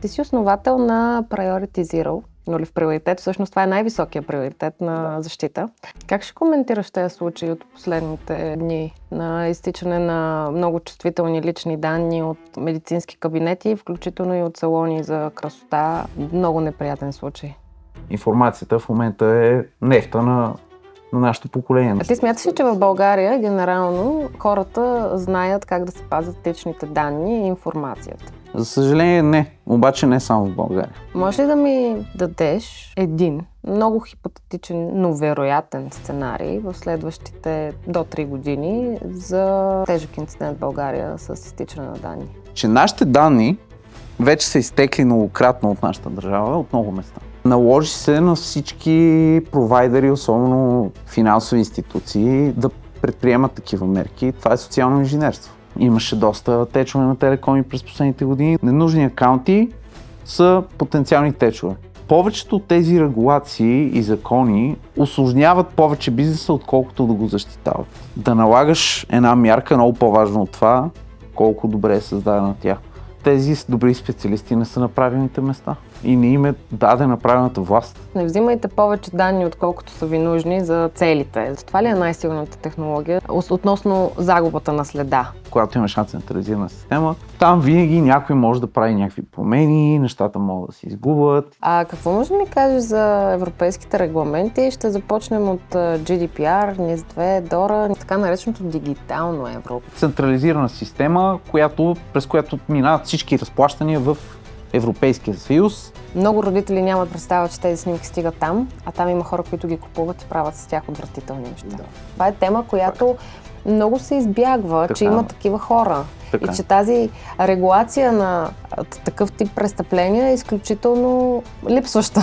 Ти си основател на Priority Zero, нулев приоритет. Всъщност това е най-високия приоритет на защита. Как ще коментираш тези случаи от последните дни на изтичане на много чувствителни лични данни от медицински кабинети, включително и от салони за красота? Много неприятен случай. Информацията в момента е нефта на нашето поколение. А ти смяташ ли, че в България генерално хората знаят как да се пазят личните данни и информацията? За съжаление не, обаче не само в България. Може ли да ми дадеш един много хипотетичен, но вероятен сценарий в следващите до 3 години за тежък инцидент в България с изтичане на данни? Че нашите данни вече са изтекли многократно от нашата държава, от много места. Наложи се на всички провайдери, особено финансови институции, да предприемат такива мерки. Това е социално инженерство. Имаше доста течове на телекоми през последните години. Ненужни акаунти са потенциални течове. Повечето от тези регулации и закони усложняват повече бизнеса, отколкото да го защитават. Да налагаш една мярка е много по-важно от това, колко добре е създадена тя. Тези добри специалисти не са на правилните места и не им е дадена правилната власт. Не взимайте повече данни, отколкото са ви нужни за целите. Това ли е най-силната технология относно загубата на следа? Когато имаш една централизирана система, там винаги някой може да прави някакви промени, нещата могат да се изгубят. А какво може да ми кажеш за европейските регламенти? Ще започнем от GDPR, NIS2, DORA, така нареченото дигитално евро. Централизирана система, през която минават всички разплащания в Европейския съюз. Много родители нямат представа, че тези снимки стигат там, а там има хора, които ги купуват и правят с тях отвратителни неща. Да. Това е тема, която много се избягва, така, че има такива хора. Така. И че тази регулация на такъв тип престъпления е изключително липсваща.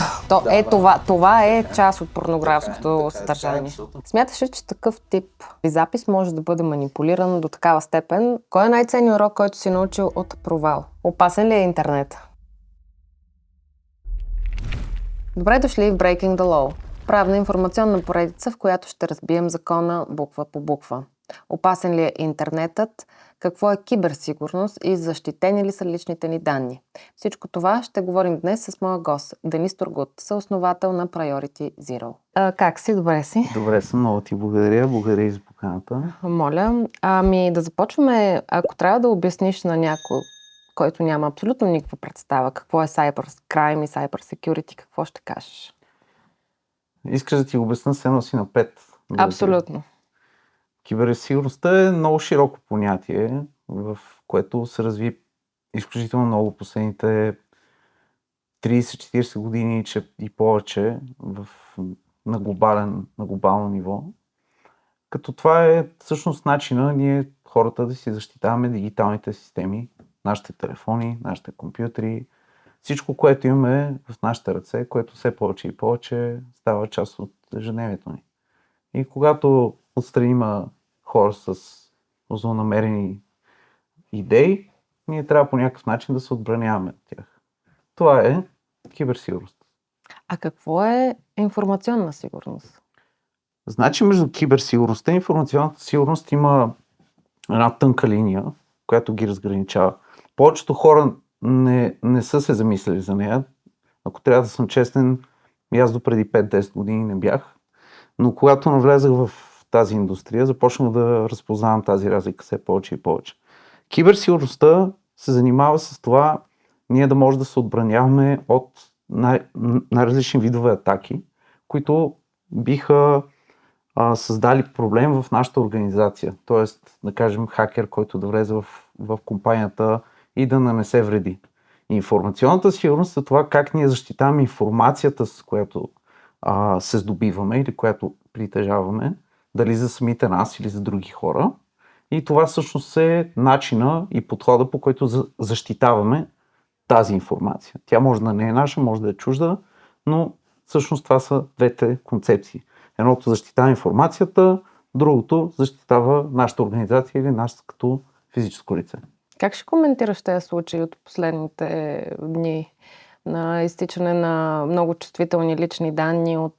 Това е част от порнографското съдържание. Смяташ ли, че такъв тип запис може да бъде манипулиран до такава степен? Кой е най-ценният урок, който си научил от провал? Опасен ли е интернет? Добре дошли в Breaking the Law. Правна информационна поредица, в която ще разбием закона буква по буква. Опасен ли е интернетът? Какво е киберсигурност и защитени ли са личните ни данни? Всичко това ще говорим днес с моя гост, Денис Тургут, съосновател на Priority Zero. Как си? Добре си? Добре съм, много ти благодаря. Благодаря и за поканата. Моля. Да започваме. Ако трябва да обясниш на някой, който няма абсолютно никаква представа какво е cybercrime и cybersecurity, какво ще кажеш? Искаш да ти обясня с едно си на 5? Абсолютно. Киберсигурността е много широко понятие, в което се разви изключително много последните 30-40 години и повече на глобално ниво. Като това е всъщност начина ние хората да си защитаваме дигиталните системи, нашите телефони, нашите компютри, всичко, което имаме в нашите ръце, което все повече и повече става част от ежедневието ни. И когато отстрани има хора с злонамерени идеи, ние трябва по някакъв начин да се отбраняваме от тях. Това е киберсигурност. А какво е информационна сигурност? Значи между киберсигурността и информационната сигурност има една тънка линия, която ги разграничава. Повечето хора не са се замислили за нея. Ако трябва да съм честен, аз допреди 5-10 години не бях. Но когато навлезах в тази индустрия, започнах да разпознавам тази разлика все повече и повече. Киберсигурността се занимава с това ние да може да се отбраняваме от най-различни видове атаки, които биха създали проблем в нашата организация. Тоест, да кажем, хакер, който да влезе в компанията и да нанесе вреди. Информационната сигурност е това как ние защитаваме информацията, с която се здобиваме или която притежаваме, дали за самите нас или за други хора. И това всъщност е начина и подхода, по който защитаваме тази информация. Тя може да не е наша, може да е чужда, но всъщност това са двете концепции. Едното защитава информацията, другото защитава нашата организация или нас като физическо лице. Как ще коментираш тези случаи от последните дни на изтичане на много чувствителни лични данни от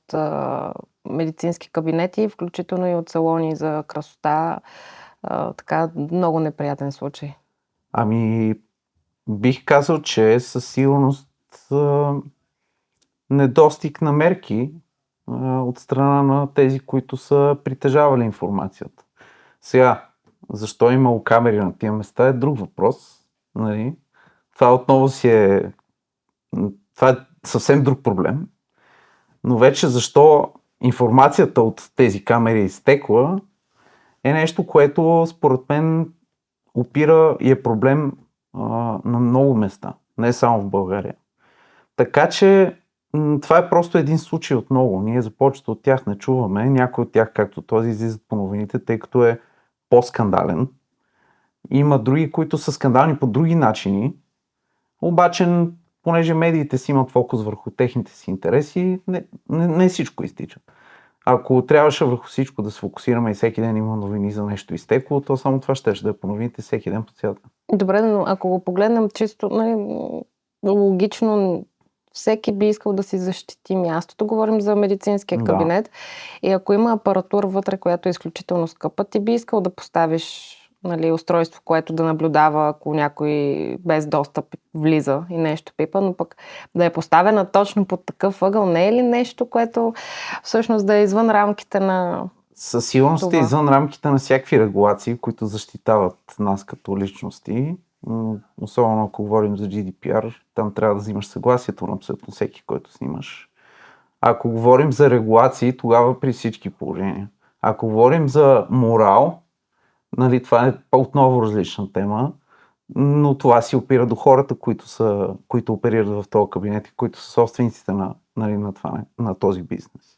медицински кабинети, включително и от салони за красота? Така, много неприятен случай. Бих казал, че със сигурност недостиг на мерки от страна на тези, които са притежавали информацията. Сега, защо е имало камери на тия места е друг въпрос. Нали? Това отново това е съвсем друг проблем. Но вече защо информацията от тези камери е изтекла е нещо, което според мен опира и е проблем на много места, не само в България. Така че това е просто един случай от много. Ние за повечето от тях не чуваме. Някои от тях, както този, излизат по новините, тъй като е по-скандален. Има други, които са скандални по други начини, обаче понеже медиите си имат фокус върху техните си интереси, не всичко изтича. Ако трябваше върху всичко да се фокусираме и всеки ден има новини за нещо изтекло, то само това ще да е по новините всеки ден по цялата. Добре, но ако го погледнем чисто логично, всеки би искал да си защити мястото. Говорим за медицинския кабинет. И ако има апаратура вътре, която е изключително скъпа, ти би искал да поставиш устройство, което да наблюдава, ако някой без достъп влиза и нещо пипа, но пък да е поставена точно под такъв ъгъл, не е ли нещо, което всъщност да е извън рамките на със сигурност е извън рамките на всякакви регулации, които защитават нас като личности. Особено ако говорим за GDPR, там трябва да взимаш съгласието на абсолютно всеки, който снимаш. Ако говорим за регулации, тогава при всички положения. Ако говорим за морал, това е отново различна тема, но това си опира до хората, които оперират в този кабинет и които са собствениците на този бизнес.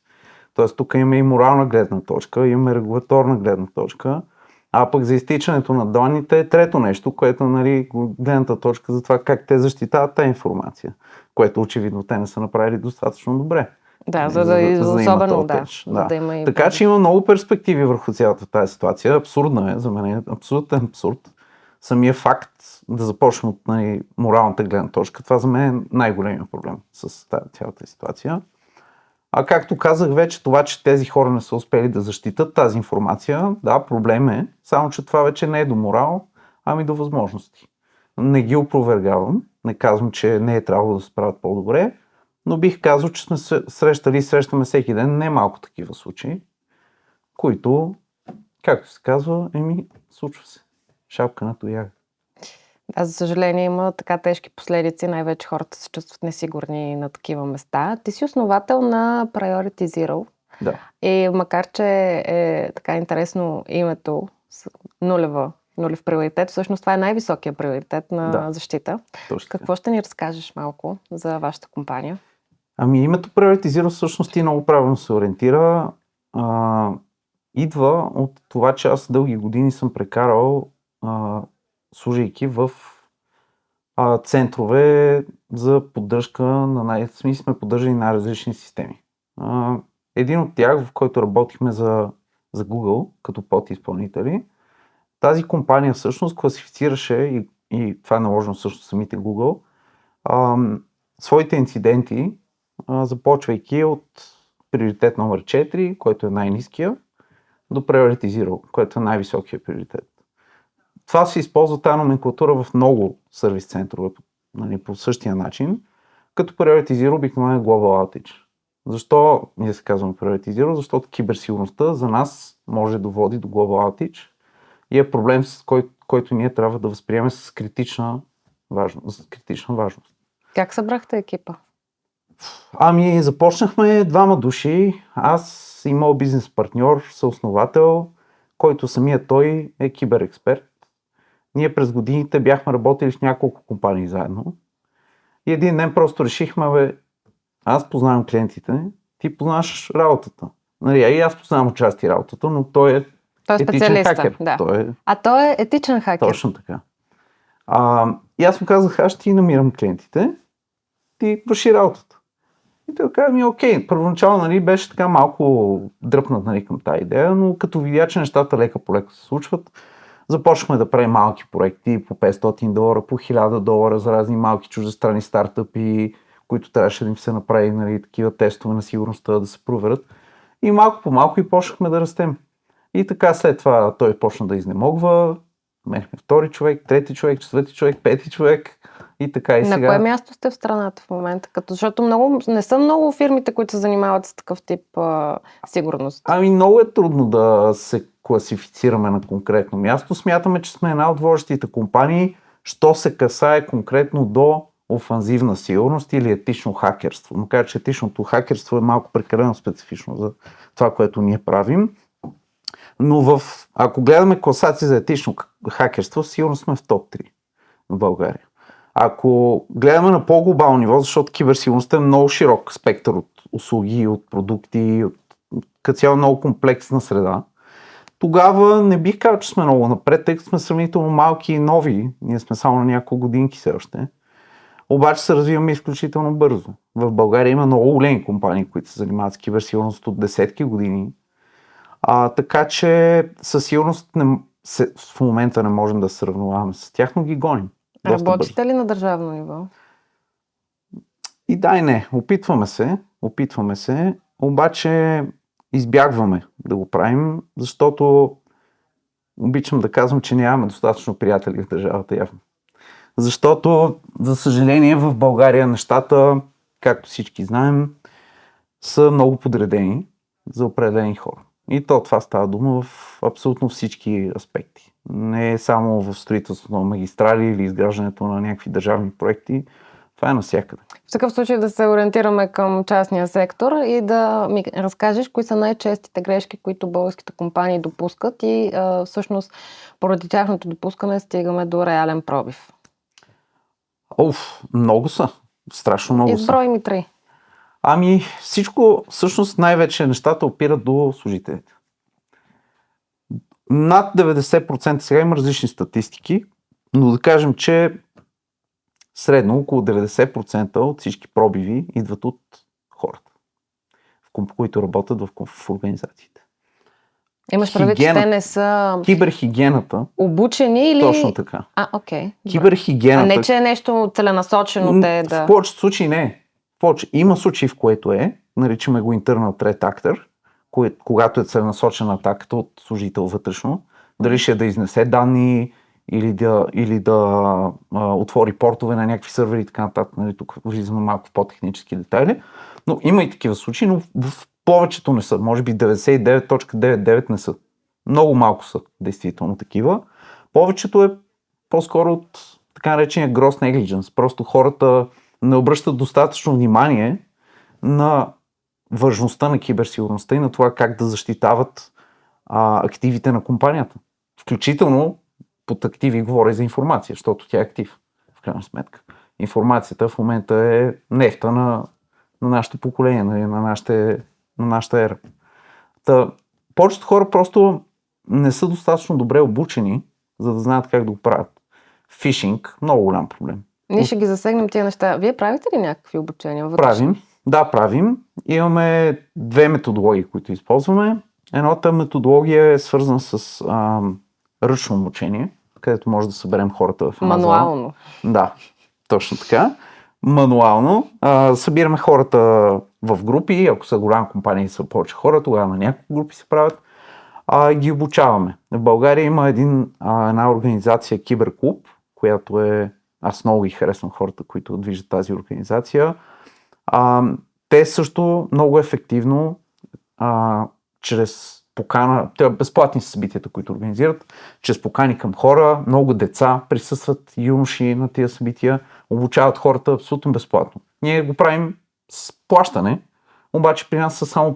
Тоест тук имаме и морална гледна точка, имаме регулаторна гледна точка, а пък за изтичането на данните е трето нещо, което гледната точка за това как те защитават тази информация, което очевидно те не са направили достатъчно добре. Да, за да има и... Така че има много перспективи върху цялата тази ситуация. Абсурдна е, за мен е абсолютен абсурд. Самия факт да започнем от моралната гледна точка, това за мен е най-големият проблем с цялата ситуация. А както казах вече, това, че тези хора не са успели да защитат тази информация, да, проблем е, само че това вече не е до морал, ами до възможности. Не ги опровергавам, не казвам, че не е трябвало да се справят по-добре, но бих казал, че сме срещаме всеки ден не малко такива случаи, които, както се казва, случва се. Шапка на тояга. Да, за съжаление има така тежки последици, най-вече хората се чувстват несигурни на такива места. Ти си основател на Priority Zero. Да. И макар, че е така интересно името, нулев приоритет, всъщност това е най-високия приоритет на защита. Точно. Какво ще ни разкажеш малко за вашата компания? Името Priority Zero всъщност и много правилно се ориентира. Идва от това, че аз дълги години съм прекарал служейки в центрове за поддръжка сме поддържали най-различни системи. Един от тях, в който работихме за Google, като подизпълнители, тази компания всъщност класифицираше, и това е наложено също самите Google, своите инциденти, започвайки от приоритет номер 4, който е най-ниския, до Priority Zero, което е най-високия приоритет. Това се използва тази номенклатура в много сервис центрове по същия начин, като Priority Zero обикновено е Global Outage. Защо ние се казваме Priority Zero? Защото киберсигурността за нас може да води до Global Outage и е проблем, с който ние трябва да възприемем с критична важност. Как събрахте екипа? Започнахме двама души. Аз и моят бизнес партньор, съосновател, който самия той е киберексперт. Ние през годините бяхме работили в няколко компании заедно. И един ден просто решихме, аз познавам клиентите, ти познаваш работата. И аз познавам отчасти работата, но той е етичен хакер. Да. Той е етичен хакер. Точно така. И аз му казах, аз ще ти намирам клиентите, ти върши работата. И той каза окей, първоначално беше така малко дръпнат към тази идея, но като видя, че нещата лека по лека се случват, започнахме да правим малки проекти по $500, по $1000 за разни малки чуждестранни стартъпи, които трябваше да им се направи такива тестове на сигурността, да се проверят. И малко по малко и почнахме да растем. И така след това той почна да изнемогва, мехме втори човек, трети човек, четвърти човек, пети човек. И така и сега. На кое място сте в страната в момента? Защото не са много фирмите, които се занимават с такъв тип сигурност. Ами много е трудно да се класифицираме на конкретно място. Смятаме, че сме една от водещите компании, що се касае конкретно до офанзивна сигурност или етично хакерство. Макар че етичното хакерство е малко прекалено специфично за това, което ние правим. Но ако гледаме класации за етично хакерство, сигурно сме в топ 3 в България. Ако гледаме на по-глобално ниво, защото киберсигурността е много широк спектър от услуги, от продукти, като цяло много комплексна среда, тогава не бих казал, че сме много напред, тъй като сме сравнително малки и нови. Ние сме само на няколко годинки все още. Обаче се развиваме изключително бързо. В България има много големи компании, които се занимават с киберсигурност от десетки години. Така че със сигурност в момента не можем да се сравняваме с тях, но ги гоним. Работите ли на държавно ниво? И да и не. Опитваме се, обаче избягваме да го правим, защото обичам да казвам, че нямаме достатъчно приятели в държавата явно. Защото, за съжаление, в България нещата, както всички знаем, са много подредени за определени хора. И това става дума в абсолютно всички аспекти. Не е само в строителството на магистрали или изграждането на някакви държавни проекти. Това е навсякъде. В такъв случай да се ориентираме към частния сектор и да ми разкажеш кои са най-честите грешки, които българските компании допускат и всъщност поради тяхното допускане стигаме до реален пробив. Много са. Страшно много са. Изброй ми 3. Ами всичко, всъщност най-вече нещата опират до служителите. Над 90%, сега има различни статистики, но да кажем, че средно около 90% от всички пробиви идват от хората, които работят в организациите. Имаш предвид, че те не са киберхигиената. Обучени или... Точно така. Окей. Киберхигиената. А не, че е нещо целенасочено те да... В повечето случаи не е. Има случаи, в което наричаме го internal threat actor, когато е целенасочена атаката от служител вътрешно, дали ще да изнесе данни или да отвори портове на някакви сървъри и така нататък. Нали, тук влизаме малко в по-технически детайли. Но има и такива случаи, но в повечето не са. Може би 99.99 не са. Много малко са действително такива. Повечето е по-скоро от така наречения gross negligence. Просто хората не обръщат достатъчно внимание на важността на киберсигурността и на това как да защитават активите на компанията. Включително под активи говоря за информация, защото тя е актив, в крайна сметка. Информацията в момента е нефта на нашето поколение, на нашата ера. Повечето хора просто не са достатъчно добре обучени, за да знаят как да го правят. Фишинг, много голям проблем. Ние ще ги засегнем тия неща. Вие правите ли някакви обучения? Правим. Имаме 2 методологии, които използваме. Едната методология е свързана с ръчно обучение, където може да съберем хората в една зала. Мануално. Да, точно така. Мануално. Събираме хората в групи, ако са голяма компания и са повече хора, тогава на няколко групи се правят. Ги обучаваме. В България има една организация Киберклуб, която аз много ги харесвам хората, които движат тази организация. Те също много ефективно чрез покана, безплатни са събитията, които организират, чрез покани към хора, много деца присъстват, юноши на тия събития, обучават хората абсолютно безплатно. Ние го правим с плащане, обаче при нас са само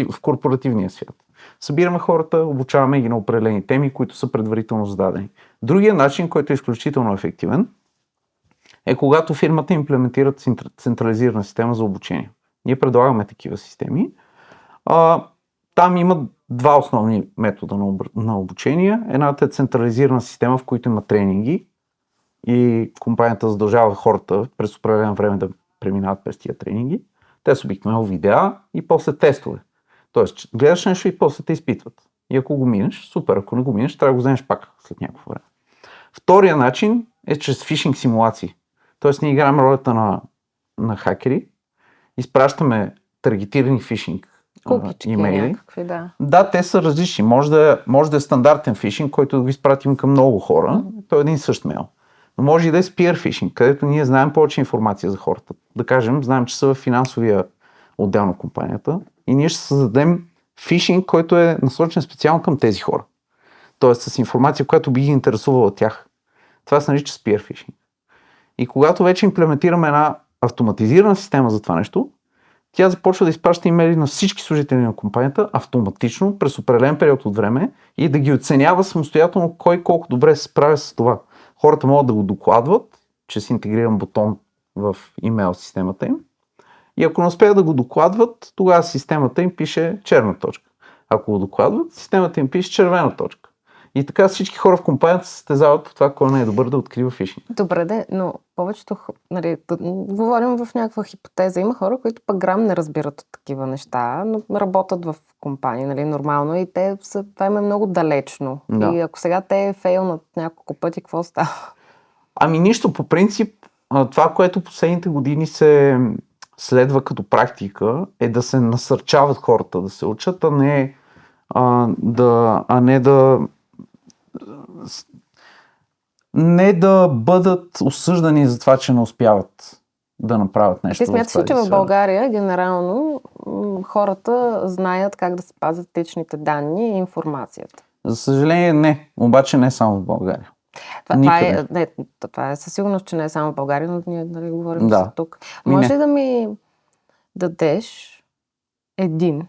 в корпоративния свят. Събираме хората, обучаваме ги на определени теми, които са предварително зададени. Другия начин, който е изключително ефективен, е когато фирмата имплементират централизирана система за обучение. Ние предлагаме такива системи. Там има 2 основни метода на обучение. Едната е централизирана система, в която има тренинги и компанията задължава хората през определено време да преминават през тия тренинги. Те са обикновено видеа и после тестове. Тоест, гледаш нещо и после те изпитват. И ако го минеш, супер. Ако не го минеш, трябва да го вземеш пак след някакво време. Втория начин е чрез фишинг симулации. Тоест, ние играем ролята на хакери, изпращаме таргетирани фишинг имейли. Някакви, да. Да, те са различни. Може да е стандартен фишинг, който да го изпратим към много хора. Той е един същ мейл. Но може и да е spear phishing, където ние знаем повече информация за хората. Да кажем, знаем, че са в финансовия отдел на компанията и ние ще създадем фишинг, който е насочен специално към тези хора. Тоест с информация, която би ги интересувала тях. Това се нарича spear phishing. И когато вече имплементираме една автоматизирана система за това нещо, тя започва да изпраща имейли на всички служители на компанията автоматично през определен период от време и да ги оценява самостоятелно кой колко добре се справя с това. Хората могат да го докладват чрез интегриран бутон в имейл системата им. И ако не успеят да го докладват, тогава системата им пише черна точка. Ако го докладват, системата им пише червена точка. И така всички хора в компанията се състезават по това, кой не е добър да открива фишинг. Добре, но повечето, нали, говорим в някаква хипотеза. Има хора, които пък грам не разбират от такива неща, но работят в компании, нали, нормално и това им е много далечно. Да. И ако сега те фейлнат няколко пъти, какво става? Ами нищо, по принцип, това, което последните години се следва като практика, е да се насърчават хората да се учат, а не да бъдат осъждани за това, че не успяват да направят нещо. Ти смяташ ли, че в България генерално хората знаят как да се пазят личните данни и информацията? За съжаление не, обаче не само в България. Това е със сигурност, че не е само в България, но ние нали, говорим за тук. Може ли да ми дадеш един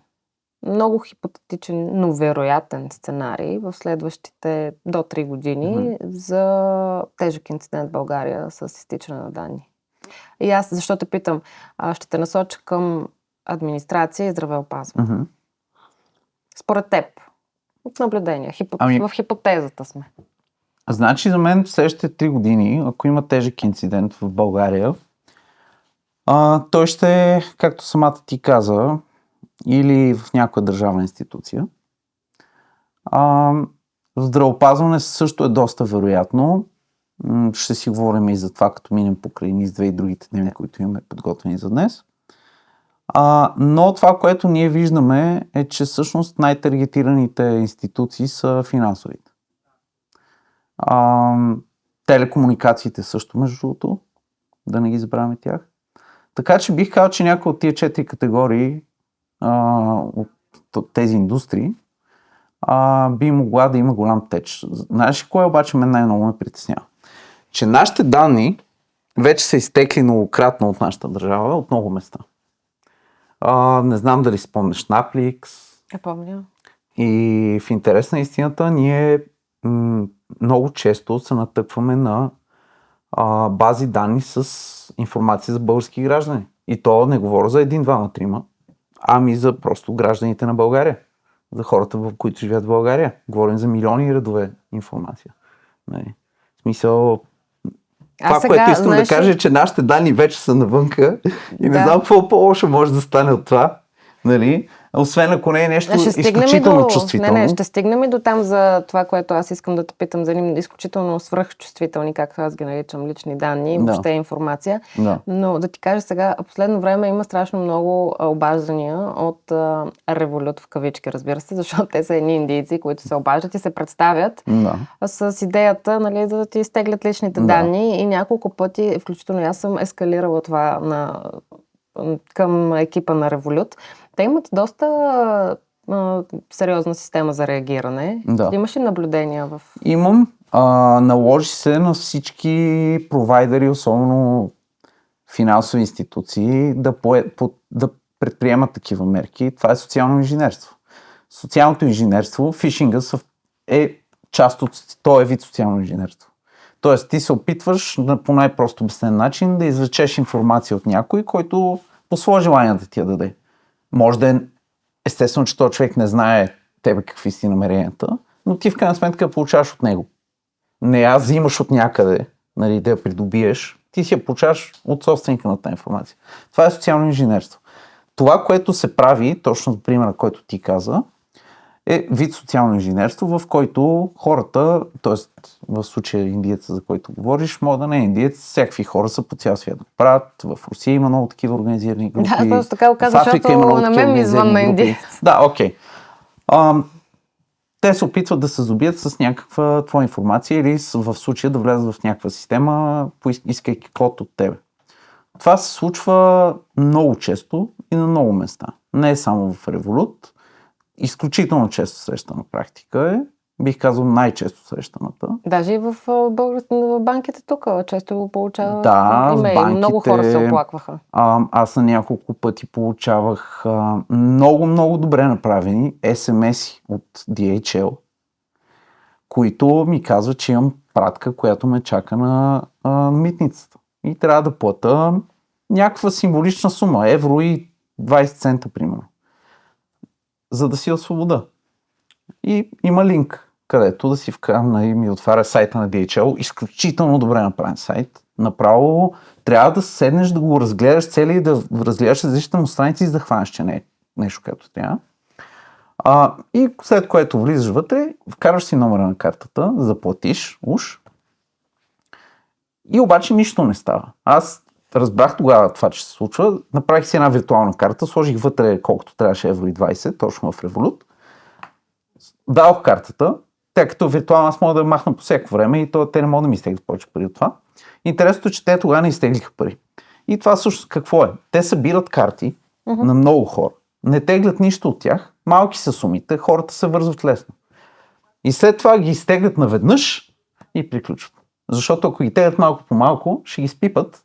много хипотетичен, но вероятен сценарий в следващите до 3 години за тежък инцидент в България с изтичане на данни? И аз, защо те питам, ще те насоча към администрация и здравеопазване. Според теб, от наблюдения, в хипотезата сме. Значи за мен в следващите 3 години, ако има тежък инцидент в България, той ще е, както самата ти каза, или в някоя държавна институция. Здравеопазване също е доста вероятно. Ще си говорим и за това, като минем покрай низ 2 и другите теми, които имаме подготвени за днес. Но това, което ние виждаме е, че всъщност най-таргетираните институции са финансовите. Телекомуникациите също, между другото, да не ги забравяме тях. Така че бих казал, че някои от тия 4 категории от тези индустрии би могла да има голям теч. Знаеш ли кое обаче мен най-много ме притеснява? Че нашите данни вече са изтекли многократно от нашата държава, от много места. Не знам дали спомнеш Netflix. Помня. И в интерес на истината ние много често се натъкваме на бази данни с информация за български граждани. И то не говоря за 1, 2, 3, ами за просто гражданите на България. За хората, в които живеят в България. Говорим за милиони редове информация. В смисъл, това, което искам да кажа е, че нашите данни вече са навънка и не знам какво по-лошо може да стане от това. Нали? Освен ако не е нещо изключително чувствително. Не, ще стигнем и до там за това, което аз искам да те питам, за изключително свръхчувствителни, както аз ги наричам, лични данни и въобще информация. Да. Но да ти кажа сега, в последно време има страшно много обаждания от Revolut, в кавички, разбира се, защото те са едни индийци, които се обаждат и се представят с идеята, нали, да ти изтеглят личните данни и няколко пъти, включително аз съм ескалирала това към екипа на Revolut. Те имат доста сериозна система за реагиране. Да. Имаш ли наблюдения в... Имам. Наложи се на всички провайдери, особено финансови институции, да предприемат такива мерки. Това е социално инженерство. Социалното инженерство, фишинга е част от този вид социално инженерство. Тоест ти се опитваш по най-просто обяснен начин да извлечеш информация от някой, който по свое желание да ти я даде. Може да е естествено, че този човек не знае тебе какви си намеренията, но ти в крайна сметка получаваш от него. Не аз взимаш от някъде, нали, да я придобиеш, ти си я получаваш от собственика на тази информация. Това е социално инженерство. Това, което се прави, точно за примера, който ти каза, е вид социално инженерство, в който хората, т.е. в случая индиеца, за който говориш, може да не е индиец, всякакви хора са по цял свят. Правят, в Русия има много такива организирани групи. Да, просто така го казваш, защото на мен ми извън на индиец. Да, окей. те се опитват да се здобият с някаква твоя информация или в случая да влязат в някаква система, искайки код от тебе. Това се случва много често и на много места. Не е само в Revolut. Изключително често срещана практика е. Бих казал най-често срещаната. Даже и в банките тук често го получава имейли. Банките, много хора се оплакваха. Аз на няколко пъти получавах много добре направени SMS-и от DHL, които ми казват, че имам пратка, която ме чака на митницата. И трябва да плата някаква символична сума, евро и 20 цента, примерно, за да си освобода. И има линк, където да си вкарам и ми отваря сайта на DHL. Изключително добре направен сайт. Направо трябва да седнеш да го разгледаш цели и да разгледаш различните му страници, за да хванеш, че не е нещо, което трябва. И след което влизаш вътре, вкарваш си номера на картата, заплатиш уж. И обаче нищо не става. Аз разбрах тогава това, че се случва. Направих си една виртуална карта, сложих вътре колкото трябваше евро и 20, точно в Revolut. Дадох картата, тъй като виртуално аз мога да я махна по всяко време и те не могат да ми изтеглят повече пари от това. Интересното е, че те тогава не изтеглиха пари. И това всъщност какво е? Те събират карти на много хора. Не теглят нищо от тях. Малки са сумите, хората се вързват лесно. И след това ги изтеглят наведнъж и приключват. Защото ако ги теглят малко по малко, ще ги спипат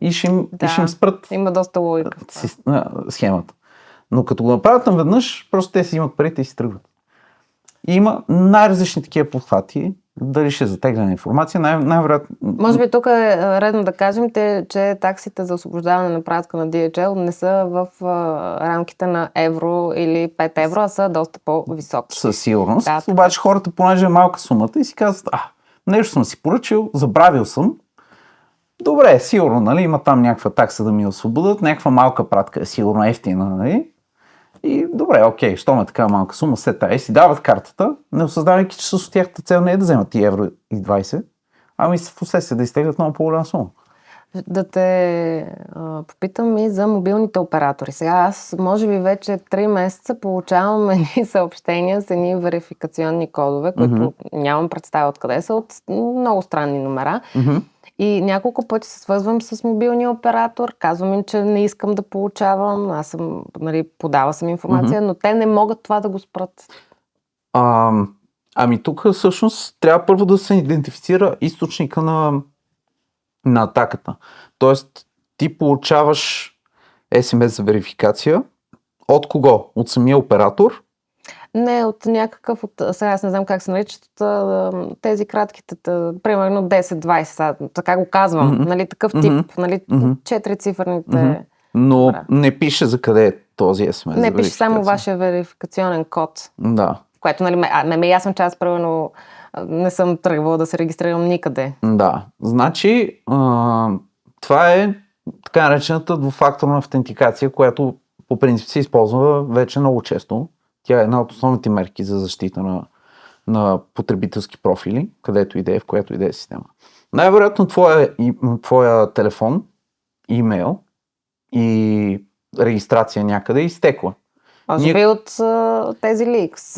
и ще им спрат. Има доста логика схемата. Но като го направят наведнъж, просто те си имат парите и си тръгват. И има най-различни такива подхвати, дали ще затегляне информация, най-вероятно... Може би тук е редно да кажем, че таксите за освобождаване на пратка на DHL не са в рамките на евро или 5 евро, а са доста по-високи. Със сигурност. Да, обаче хората, понеже е малка сумата и си казват, нещо съм си поръчал, забравил съм. Добре, сигурно, нали, има там някаква такса да ми освободят, някаква малка пратка е сигурно ефтина, нали? И добре, окей, щом е така малка сума, си дават картата, не осъзнавайки, че с тяхната цел не е да вземат и евро и 20, ами в последствие да изтеглят много по-голяма сума. Да те попитам и за мобилните оператори. Сега аз, може би вече 3 месеца получавам едни съобщения с едни верификационни кодове, които нямам представа откъде са, от много странни номера. И няколко пъти се свързвам с мобилния оператор, казвам им, че не искам да получавам, аз съм, подала съм информация, но те не могат това да го спрат. Ами тук всъщност трябва първо да се идентифицира източника на атаката. Тоест ти получаваш SMS за верификация. От кого? От самия оператор? Не, от някакъв, сега аз не знам как се наричат, тези кратките, примерно 10-20, така го казвам, нали, такъв тип, нали, 4-цифърните. Но не пише за къде е този SMS. Не пише само вашия верификационен код. Да. Което, нали, ме е ясно, че аз примерно не съм тръгвала да се регистрирам никъде. Да, значи това е така наречената двуфакторна автентикация, която по принцип се използва вече много често. Тя е една от основните мерки за защита на потребителски профили, където и да е, в която и да е система. Най-вероятно твоя телефон, имейл и регистрация някъде е изтекла. Може би от тези ликс.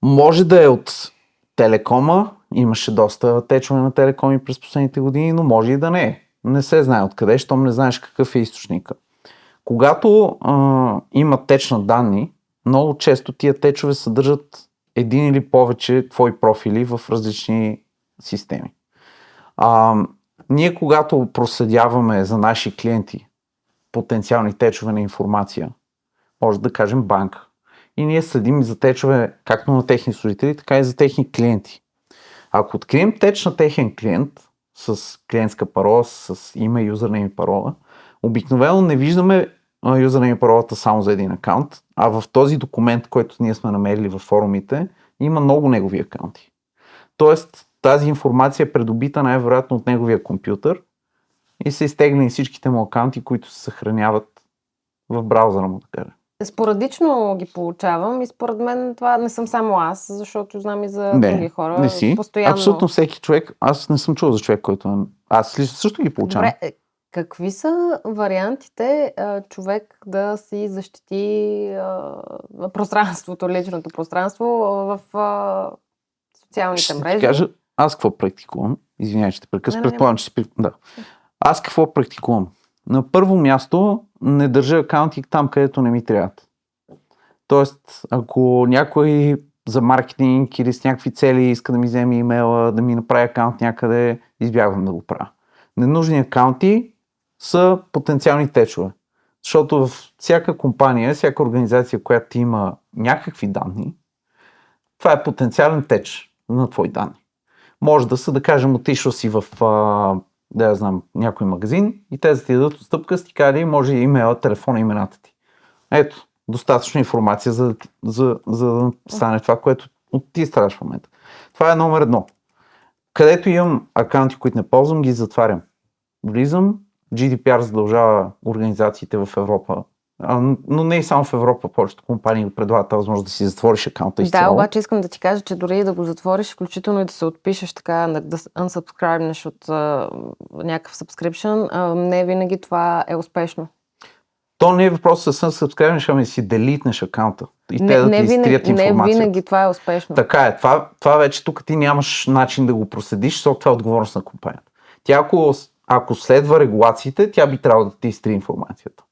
Може да е от Телекома, имаше доста течове на Телекоми през последните години, но може и да не е. Не се знае откъде, щом не знаеш какъв е източника. Когато има теч на данни, много често тия течове съдържат един или повече твои профили в различни системи. Ние когато проследяваме за наши клиенти потенциални течове на информация, може да кажем банка, и ние следим и за течове както на техни служители, така и за техни клиенти. Ако открием теч на техен клиент с клиентска парола, с име, юзернейм и парола, обикновено не виждаме юзернейм и паролата само за един акаунт, а в този документ, който ние сме намерили във форумите, има много негови акаунти. Тоест, тази информация е придобита най-вероятно от неговия компютър и са изтеглени всичките му акаунти, които се съхраняват в браузъра му, така. Спорадично ги получавам и според мен това не съм само аз, защото знам и за други хора. Не си. Постоянно... Абсолютно всеки човек. Аз не съм чул за човек, който... Аз също ги получавам. Добре, Какви са вариантите човек да си защити пространството, личното пространство в социалните мрежи? Ще кажа, аз какво практикувам? Извинявай, че те прекъсвам. Предполагам, че да. Аз какво практикувам? На първо място не държа акаунти там, където не ми трябват. Тоест, ако някой за маркетинг или с някакви цели иска да ми вземе имейла, да ми направи акаунт някъде, избягвам да го правя. Ненужни акаунти са потенциални течове. Защото в всяка компания, всяка организация, която има някакви данни, това е потенциален теч на твои данни. Може да са, да кажем, отишъл си в някой магазин и те да ти дадат отстъпка, с ти кажа, може имейла, телефона, имената ти. Ето, достатъчно информация, за да стане това, което ти страдаш в момента. Това е номер 1. Където имам акаунти, които не ползвам, ги затварям. Влизам, GDPR задължава организациите в Европа, но не и само в Европа, повечето компании предлагат тази възможност да си затвориш акаунта изцяло. Да, обаче искам да ти кажа, че дори да го затвориш, включително и да се отпишеш така, да unsubscribe-неш от някакъв subscription, не винаги това е успешно. То не е въпрос да unsubscribe-неш, ами си делитнеш акаунта и те да ти изтрият информацията. Не винаги това е успешно. Така е. Това вече тук ти нямаш начин да го проследиш, защото това е отговорност на компанията. Тя ако следва регулациите, тя би трябвало да ти изтри информацията.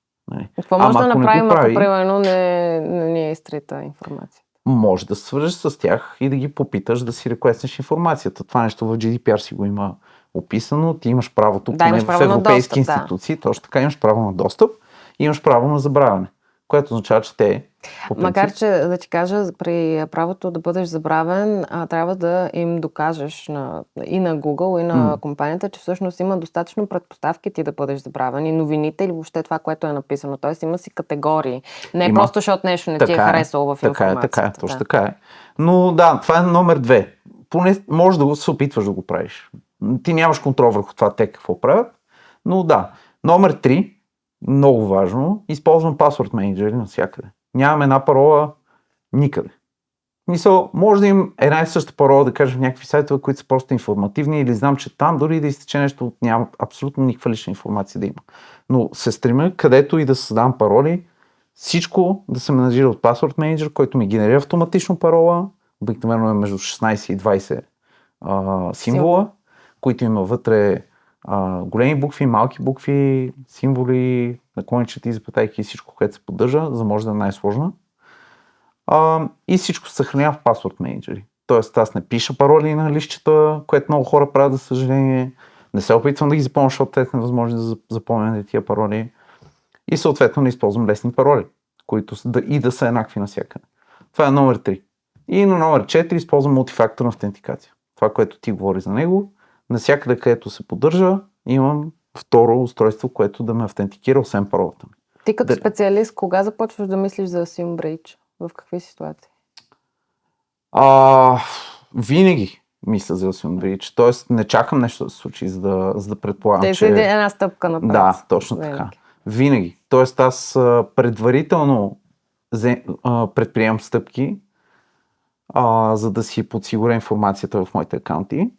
Какво може да направим, ако примерно не ни е изтрита информация? Може да свържеш с тях и да ги попиташ да си реквестнеш информацията. Това нещо в GDPR си го има описано. Ти имаш право тук в европейски институции. Точно така имаш право на достъп и имаш право на забравяне. Което означава, че те... Макар, че да ти кажа, при правото да бъдеш забравен, трябва да им докажеш и на Google, и на компанията, че всъщност има достатъчно предпоставки ти да бъдеш забравен. И новините или въобще това, което е написано. Тоест има си категории. Не просто защото нещо не ти е харесало в информацията. Така е, точно така е. Но да, това е номер 2. Поне може да се опитваш да го правиш. Ти нямаш контрол върху това те какво правят, но да. Номер 3. Много важно, използвам password менеджери навсякъде. Нямам една парола никъде. Мисъл, може да им една и съща парола, да кажем, в някакви сайтове, които са просто информативни, или знам, че там дори да изтече нещо, няма абсолютно никаква лична информация да има. Но се стремя, където и да създам пароли, всичко да се менажира от password менеджер, който ми генерира автоматично парола, обикновено е между 16 и 20 символа, които има вътре големи букви, малки букви, символи, наклонички, запетайки и всичко, което се поддържа, за да може да е най-сложна. И всичко се съхранява в password менеджери. Тоест аз не пиша пароли на листчета, което много хора правят, за съжаление. Не се опитвам да ги запомня, защото те е невъзможно да запомня тия пароли. И съответно не използвам лесни пароли, които да са еднакви навсякъде. Това е номер 3. И на номер 4 използвам мултифакторна автентикация. Това, което ти говори за него. Навсякъде, където се поддържа, имам второ устройство, което да ме автентикира, освен паролата ми. Ти като специалист, кога започваш да мислиш за Assume Breach? В какви ситуации? Винаги мисля за Assume Breach. Тоест не чакам нещо да се случи, за да предполагам, че... Те са една стъпка напред. Да, точно така. Винаги. Тоест аз предварително предприемам стъпки, за да си подсигуря информацията в моите акаунти.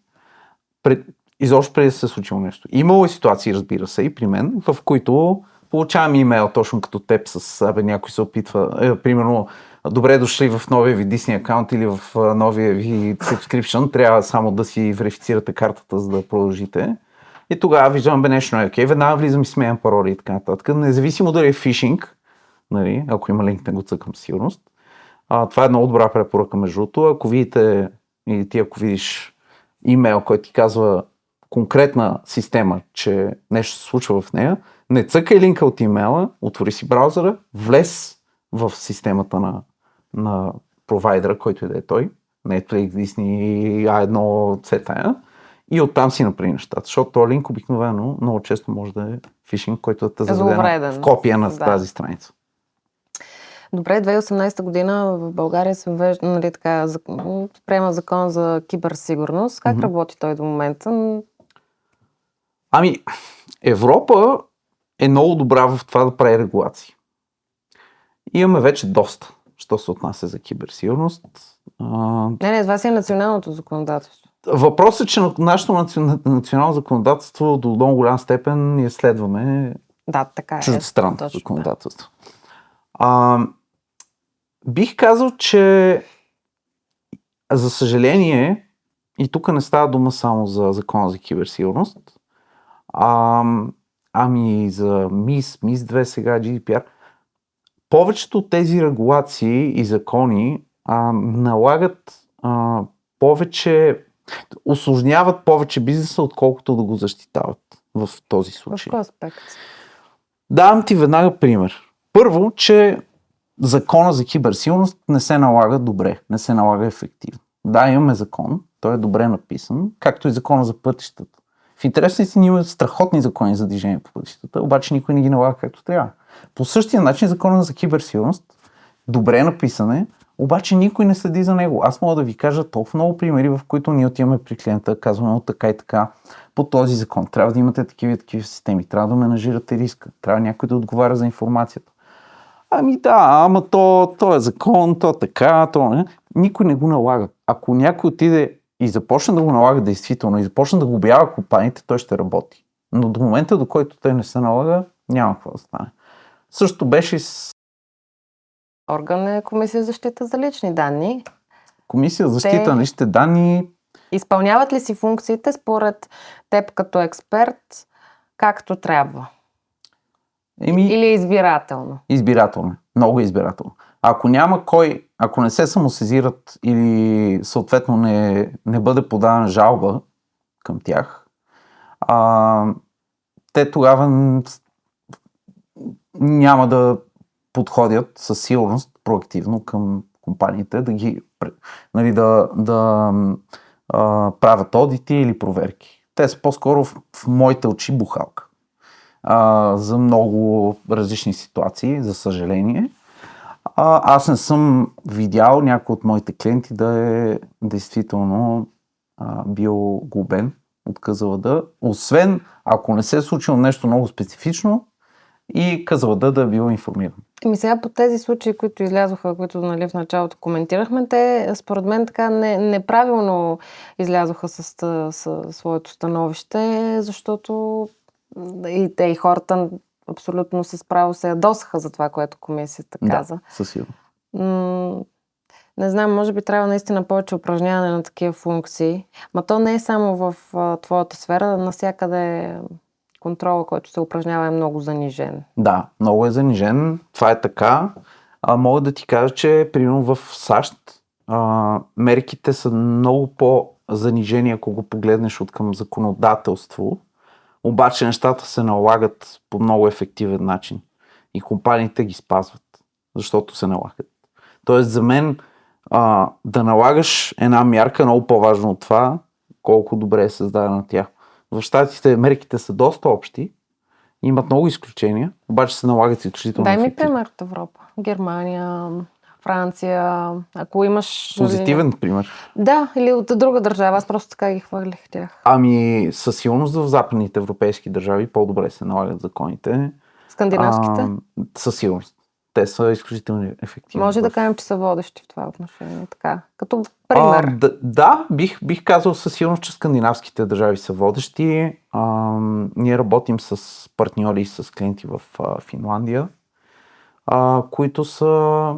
Изобщо преди да се случило нещо. Имало и ситуации, разбира се, и при мен, в които получавам имейл точно като теб някой се опитва, примерно, добре дошли в новия ви Disney акаунт или в новия ви subscription, трябва само да си верифицирате картата, за да продължите. И тогава виждам нещо не е окей, веднага влизам и сменям пароли и така нататък. Независимо дали е фишинг, нали, ако има линк, не го цъкам сигурност. Това е много добра препоръка между другото. Ако видите, или ти ако видиш имейл, който ти казва конкретна система, че нещо се случва в нея, не цъкай линка от имейла, отвори си браузъра, влез в системата на провайдера, който и да е той, Netflix, Disney, A1, CTA, и оттам си направи нещата, защото този линк обикновено много често може да е фишинг, който да те заведе в копия на тази страница. Добре, 2018 година в България се въвежда, нали, така, приема закон за киберсигурност. Как работи той до момента? Европа е много добра в това да прави регулации. Имаме вече доста, що се отнася за киберсигурност. Не, това си е националното законодателство. Въпросът е, че нашето национално законодателство до много голям степен ние следваме чуждестранното законодателство. Бих казал, че за съжаление, и тук не става дума само за закона за киберсигурност, ами за МИС-2 сега, GDPR, повечето от тези регулации и закони налагат усложняват повече бизнеса, отколкото да го защитават в този случай. В кой аспект? Давам ти веднага пример. Първо, че закона за киберсигурност не се налага добре, не се налага ефективно. Да, имаме закон, той е добре написан, както и закона за пътищата. В интересни си има страхотни закони за движение по пътищата, обаче никой не ги налага както трябва. По същия начин закона за киберсигурност, добре написан е, обаче никой не следи за него. Аз мога да ви кажа толкова много примери, в които ние отиваме при клиента, казваме от така и така, по този закон. Трябва да имате такива системи, трябва да менажирате риска, трябва някой да отговаря за информацията. Ами да, ама то е закон, то така, то не. Никой не го налага. Ако някой отиде и започне да го налага действително и започне да го обява компаниите, той ще работи. Но до момента, до който той не се налага, няма какво да стане. Също беше с орган е Комисия за защита за лични данни. Комисия за защита на личните данни. Изпълняват ли си функциите според теб като експерт както трябва? Или избирателно? Избирателно. Много избирателно. Ако не се самосезират или съответно не бъде подадена жалба към тях, те тогава няма да подходят със сигурност проактивно към компаниите, да правят одити или проверки. Те са по-скоро в моите очи бухалка. За много различни ситуации, за съжаление. Аз не съм видял някой от моите клиенти да е действително бил глобен от КЗЛД, освен ако не се е случило нещо много специфично и КЗЛД да е бил информиран. Сега по тези случаи, които излязоха, които в началото коментирахме, те според мен така неправилно излязоха с своето становище, защото и хората абсолютно с право се ядосаха за това, което комисията каза. Да, със сигурност. Не знам, може би трябва наистина повече упражняване на такива функции. Ма то не е само в твоята сфера, навсякъде контрола, който се упражнява, е много занижен. Да, много е занижен. Това е така. Мога да ти кажа, че примерно в САЩ мерките са много по-занижени, ако го погледнеш от към законодателство. Обаче нещата се налагат по много ефективен начин. И компаниите ги спазват, защото се налагат. Тоест за мен да налагаш една мярка е много по-важно от това, колко добре е създадена тя. В щатите мерките са доста общи, имат много изключения, обаче се налагат изключително ефективно. Дай ми пример от Европа. Германия, Франция, ако имаш... Позитивен пример. Да, или от друга държава, аз просто така ги хвърлих тях. Ами със сигурност в западните европейски държави по-добре се налагат законите. Скандинавските? Със сигурност. Те са изключително ефективни. Може да кажем, че са водещи в това отношение. Така, като пример. Да, бих казал със сигурност, че скандинавските държави са водещи. Ние работим с партньори и с клиенти в Финландия, които са,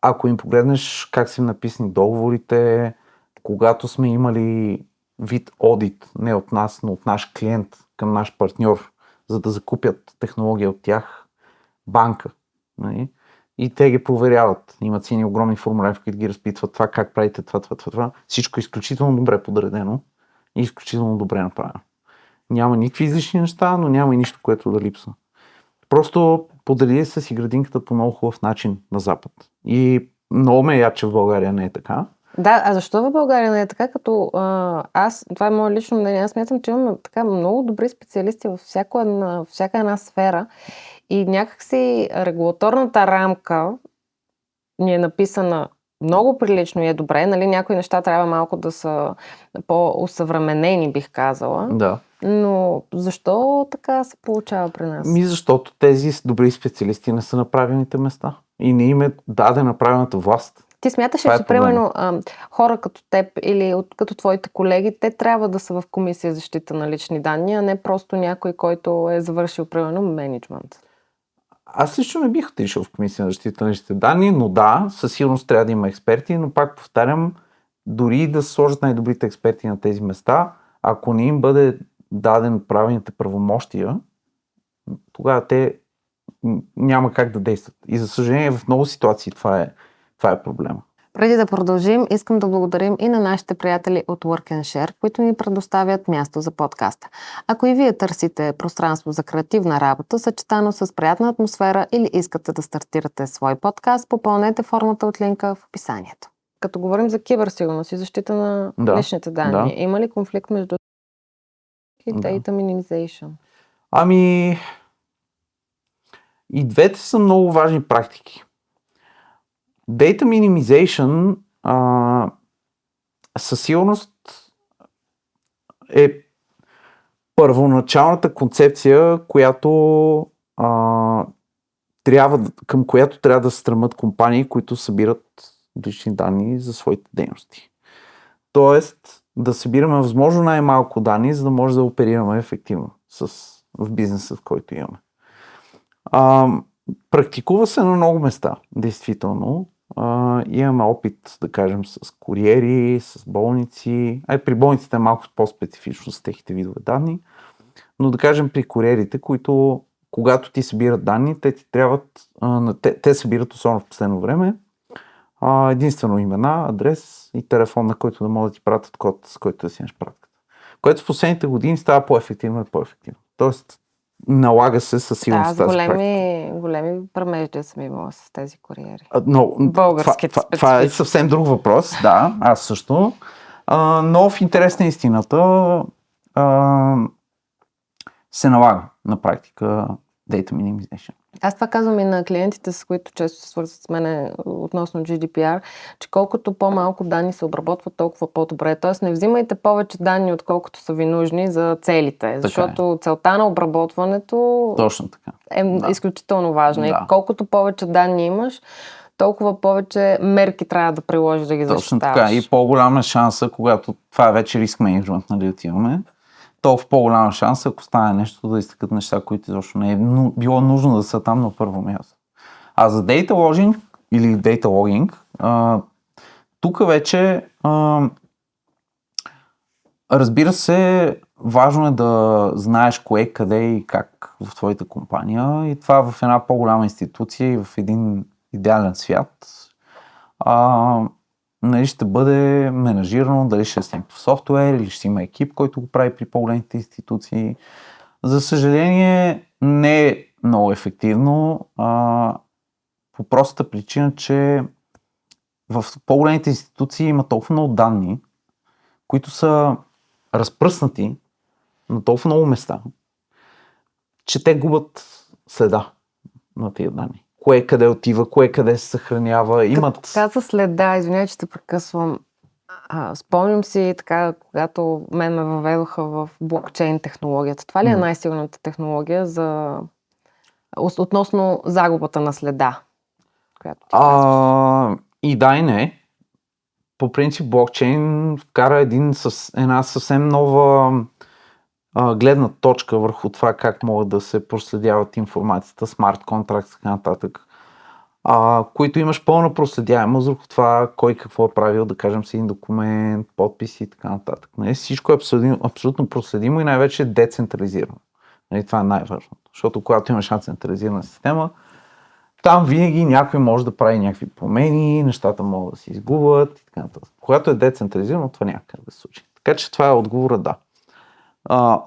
ако им погледнеш как са написани договорите, когато сме имали вид одит, не от нас, но от наш клиент към наш партньор, за да закупят технология от тях, банка. И те ги проверяват. Имат си огромни формуляри, в които ги разпитват това, как правите това. Всичко е изключително добре подредено и изключително добре направено. Няма никакви излишни неща, но няма и нищо, което да липсва. Просто подреди се си градинката по много хубав начин на Запад. И много ме яд, че в България не е така. Да, а защо в България не е така? Като това е мое лично мнение, аз смятам, че имаме така много добри специалисти във всяка една сфера и някакси регулаторната рамка ни е написана много прилично и е добре. Нали? Някои неща трябва малко да са по-усъвременени, бих казала. Да. Но защо така се получава при нас? Защото тези добри специалисти не са на правилните места и не им е дадена правилната власт. Ти смяташ ли, че примерно хора като теб или като твоите колеги, те трябва да са в комисия за защита на лични данни, а не просто някой, който е завършил примерно менеджмент? Аз лично не бих отишъл в комисия за защита на личните данни, но да, със сигурност трябва да има експерти, но пак повтарям, дори да сложат най-добрите експерти на тези места, ако не им бъде даден правилните правомощия, тогава те няма как да действат. И за съжаление в много ситуации това е проблема. Преди да продължим, искам да благодарим и на нашите приятели от Work and Share, които ни предоставят място за подкаста. Ако и вие търсите пространство за креативна работа, съчетано с приятна атмосфера или искате да стартирате свой подкаст, попълнете формата от линка в описанието. Като говорим за киберсигурност и защита на личните данни, има ли конфликт между и data minimization? Ами, и двете са много важни практики. Data minimization със сигурност е първоначалната концепция, към която трябва да се стремат компании, които събират лични данни за своите дейности. Тоест да събираме възможно най-малко данни, за да може да оперираме ефективно в бизнеса, в който имаме. Практикува се на много места, действително. Имаме опит, да кажем, с куриери, с болници. При болниците е малко по-специфично с техните видове данни, но да кажем при куриерите, които когато ти събират данни, те събират, особено в последно време, единствено имена, адрес и телефон, на който да могат да ти пратят код, с който да си имаш пратката. Което в последните години става по-ефективно и по-ефективно. Тоест, налага се със сигурност тази практика. Големи премеждия съм имала с тези куриери. Българските специфики. Това е съвсем друг въпрос, да, аз също. Но в интерес на истината се налага на практика data minimization. Аз това казвам и на клиентите, с които често се свързват с мен относно GDPR, че колкото по-малко данни се обработват, толкова по-добре. Тоест не взимайте повече данни, отколкото са ви нужни за целите. Защото целта на обработването точно така. Е изключително важна. И колкото повече данни имаш, толкова повече мерки трябва да приложиш да ги защитаваш. Точно така. И по-голяма шанса, когато това е вече риск менеджмент, нали отиваме, толкова по-голяма шанс, ако стане нещо, да изтъкат неща, които изобщо не е било нужно да са там на първо място. А за data logging или data logging, тук вече разбира се, важно е да знаеш кое, къде и как в твоята компания и това в една по-голяма институция и в един идеален свят ще бъде менажирано, дали ще е в софтуер или ще има екип, който го прави при по-големите институции. За съжаление не е много ефективно по простата причина, че в по-големите институции има толкова много данни, които са разпръснати на толкова много места, че те губят следа на тези данни. Кое къде отива, кое къде се съхранява. Имат... Каза следа, извинявай, че те прекъсвам. Спомням си така, когато мен ме въведоха в блокчейн технологията. Това ли е най-силната технология относно загубата на следа? Която ти казваш? И да, и не. По принцип блокчейн вкара една съвсем нова гледна точка върху това как могат да се проследяват информацията, смарт контракт и така нататък, които имаш пълна проследяемост върху това кой какво е правил, да кажем си един документ, подписи и така нататък. Всичко е абсолютно проследимо и най-вече децентрализирано. Това е най-важното, защото когато имаш една централизирана система, там винаги някой може да прави някакви промени, нещата могат да се изгубят и така нататък. Когато е децентрализирано, това няма как да се случи. Така че това е отговора да.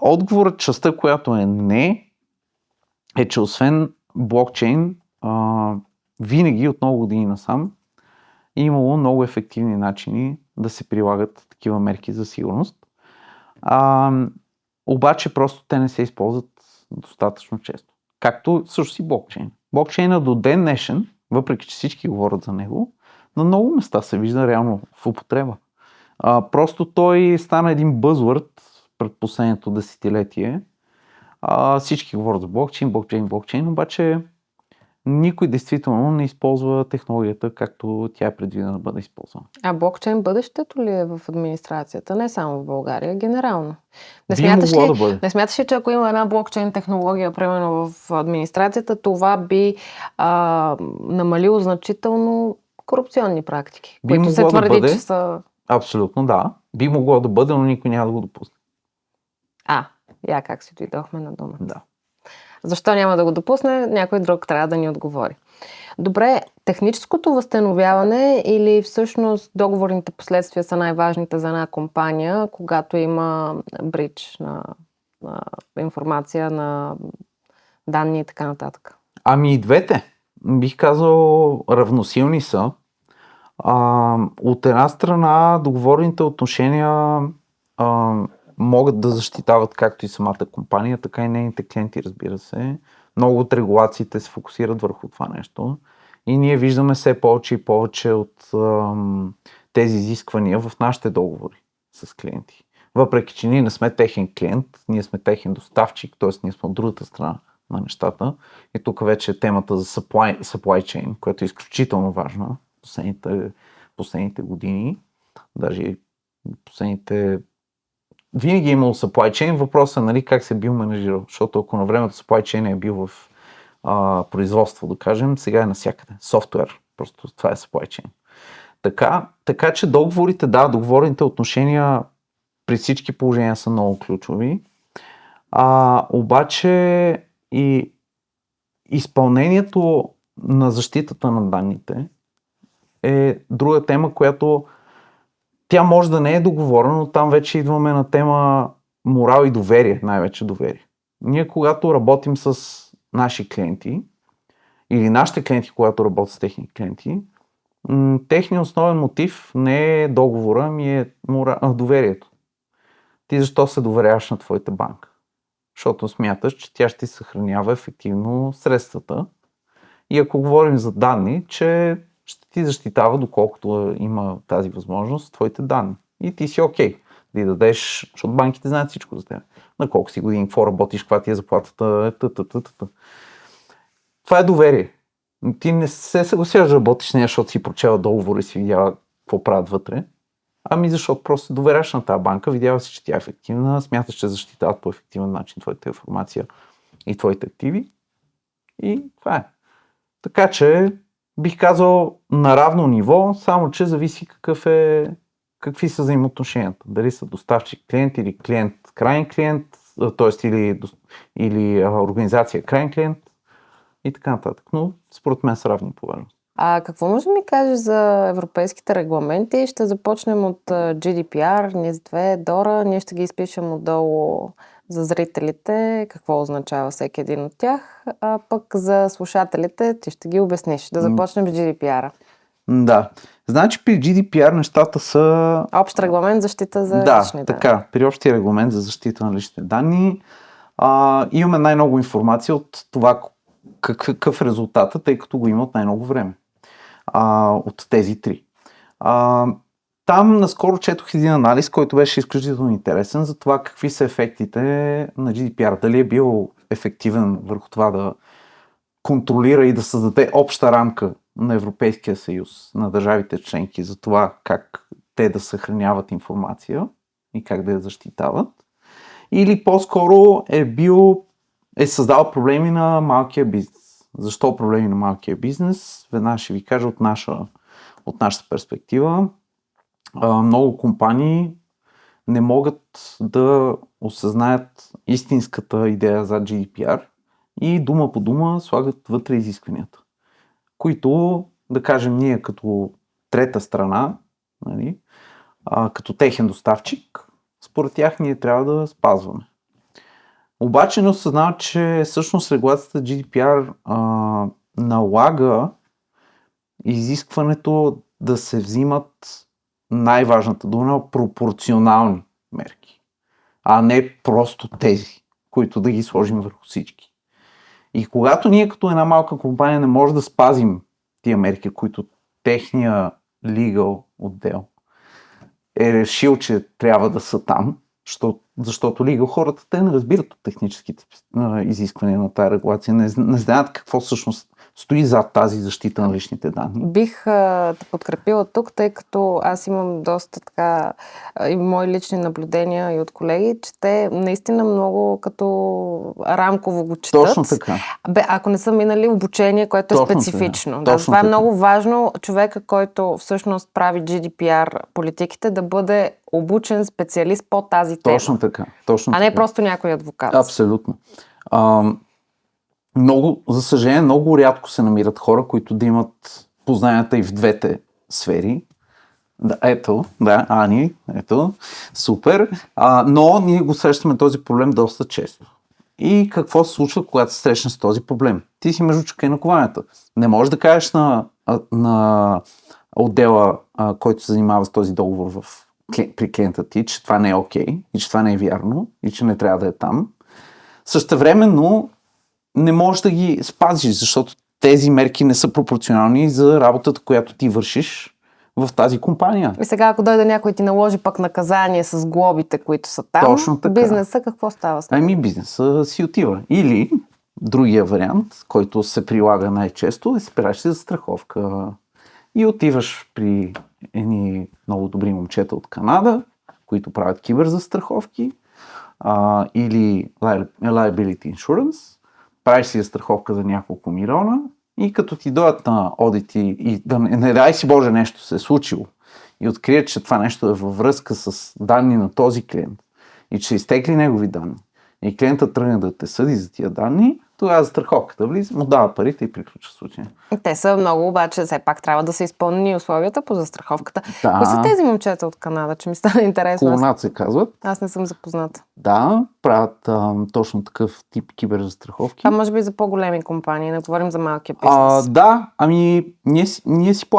Отговорът, частта, която е не, е, че освен блокчейн, винаги от много години насам е имало много ефективни начини да се прилагат такива мерки за сигурност. Обаче просто те не се използват достатъчно често. Както също си блокчейн. Блокчейна до ден днешен, въпреки че всички говорят за него, на много места се вижда реално в употреба. Просто той стана един бъзвърд пред последното десетилетие. Всички говорят за блокчейн, обаче никой действително не използва технологията, както тя е предвидена да бъде използвана. А блокчейн бъдещето ли е в администрацията? Не само в България, генерално. Би могло да бъде. Не смяташ ли, че ако има една блокчейн технология, примерно в администрацията, това би намалило значително корупционни практики, които се твърди, че са... Абсолютно, да. Би могло да бъде, но никой няма да го допусне. Как си дойдохме на думата. Да. Защо няма да го допусне? Някой друг трябва да ни отговори. Добре, техническото възстановяване или всъщност договорните последствия са най-важните за една компания, когато има брич на информация, на данни и така нататък? И двете. Бих казал, равносилни са. От една страна, договорните отношения могат да защитават както и самата компания, така и нейните клиенти, разбира се. Много от регулациите се фокусират върху това нещо. И ние виждаме все повече и повече от тези изисквания в нашите договори с клиенти. Въпреки че ние не сме техен клиент, ние сме техен доставчик, т.е. ние сме от другата страна на нещата. И тук вече е темата за supply chain, което е изключително важно последните години. Даже последните... Винаги е имало supply chain, въпросът е как се бил менажирал, защото ако на времето supply chain е бил в производство, да кажем, сега е навсякъде. Софтуер, просто това е supply chain. Така че договорните отношения при всички положения са много ключови. Обаче и изпълнението на защитата на данните е друга тема, която тя може да не е договорена, но там вече идваме на тема морал и доверие, най-вече доверие. Ние когато работим с наши клиенти или нашите клиенти, когато работят с техни клиенти, техният основен мотив не е договора, е доверието. Ти защо се доверяваш на твоята банка? Защото смяташ, че тя ще ти съхранява ефективно средствата. И ако говорим за данни, че ще ти защитава, доколкото има тази възможност, твоите данни. И ти си окей. Да дадеш, защото банките знаят всичко за теб. На колко си години, какво работиш, каква ти е заплатата, Това е доверие. Ти не се съгласяваш да работиш с нея, защото си прочела договор и си видяла какво правят вътре. Защото просто доверяш на тази банка, видява си, че тя е ефективна, смяташ, че защитават по ефективен начин твоята информация и твоите активи. И това е. Така че бих казал на равно ниво, само че зависи какви са взаимоотношенията. Дали са доставчик клиент или клиент крайен клиент, т.е. или организация крайен клиент и така нататък. Но според мен са равни по важност. Какво може да ми кажеш за европейските регламенти? Ще започнем от GDPR, NIS2, DORA. Ние ще ги изпишем отдолу за зрителите, какво означава всеки един от тях, а пък за слушателите ти ще ги обясниш. Да започнем с GDPR-а. Да. Значи при GDPR нещата са... Общ регламент за защита за лични данни. Така. При общия регламент за защита на личните данни имаме най-много информация от това какъв е резултата, тъй като го има от най-много време. От тези три. Там наскоро четох един анализ, който беше изключително интересен за това какви са ефектите на GDPR. Дали е бил ефективен върху това да контролира и да създаде обща рамка на Европейския съюз, на държавите членки за това как те да съхраняват информация и как да я защитават. Или по-скоро е създал проблеми на малкия бизнес. Защо проблеми на малкия бизнес? Веднага ще ви кажа от нашата перспектива. Много компании не могат да осъзнаят истинската идея за GDPR и дума по дума слагат вътре изискванията, които, да кажем, ние като трета страна, нали, като техен доставчик, според тях ние трябва да спазваме. Обаче не осъзнават, че всъщност регулацията GDPR налага изискването да се взимат най-важната дума пропорционални мерки, а не просто тези, които да ги сложим върху всички. И когато ние като една малка компания не може да спазим тия мерки, които техния legal отдел е решил, че трябва да са там, защото legal хората те не разбират от техническите изисквания на тази регулация, не знаят какво всъщност стои зад тази защита на личните данни? Бих те подкрепила тук, тъй като аз имам доста така и мои лични наблюдения и от колеги, че те наистина много като рамково го четат. Точно така. Ако не са минали обучение, което е специфично. Това е много важно човека, който всъщност прави GDPR политиките, да бъде обучен специалист по тази тема. Точно така. А не просто някой адвокат. Абсолютно. За съжаление, много рядко се намират хора, които да имат познанията и в двете сфери. Ани, супер. Но ние го срещаме този проблем доста често. И какво се случва, когато се срещнеш с този проблем? Ти си между чука и накованията. Не можеш да кажеш на отдела, който се занимава с този договор при клиента ти, че това не е окей, и че това не е вярно, и че не трябва да е там. Същевременно не можеш да ги спазиш, защото тези мерки не са пропорционални за работата, която ти вършиш в тази компания. И сега, ако дойде някой ти наложи пък наказание с глобите, които са там, бизнеса какво става с него? Бизнеса си отива. Или другия вариант, който се прилага най-често, е спираш си за застраховка. И отиваш при едни много добри момчета от Канада, които правят киберзастраховки, или liability insurance, правиш си застраховка за няколко милиона и като ти дойдат на одити и да не дай си Боже нещо се е случило и открият, че това нещо е във връзка с данни на този клиент и че изтекли негови данни и клиентът тръгне да те съди за тия данни, тогава застраховката влиза, му дава парите и приключва случая. Те са много, обаче все пак трябва да са изпълнени условията по застраховката. Кои са тези момчета от Канада, че ми стана интересно? Колонат се казват. Аз не съм запозната. Да, правят точно такъв тип киберзастраховки. Това може би за по-големи компании, не говорим за малкия бизнес. Да, ние си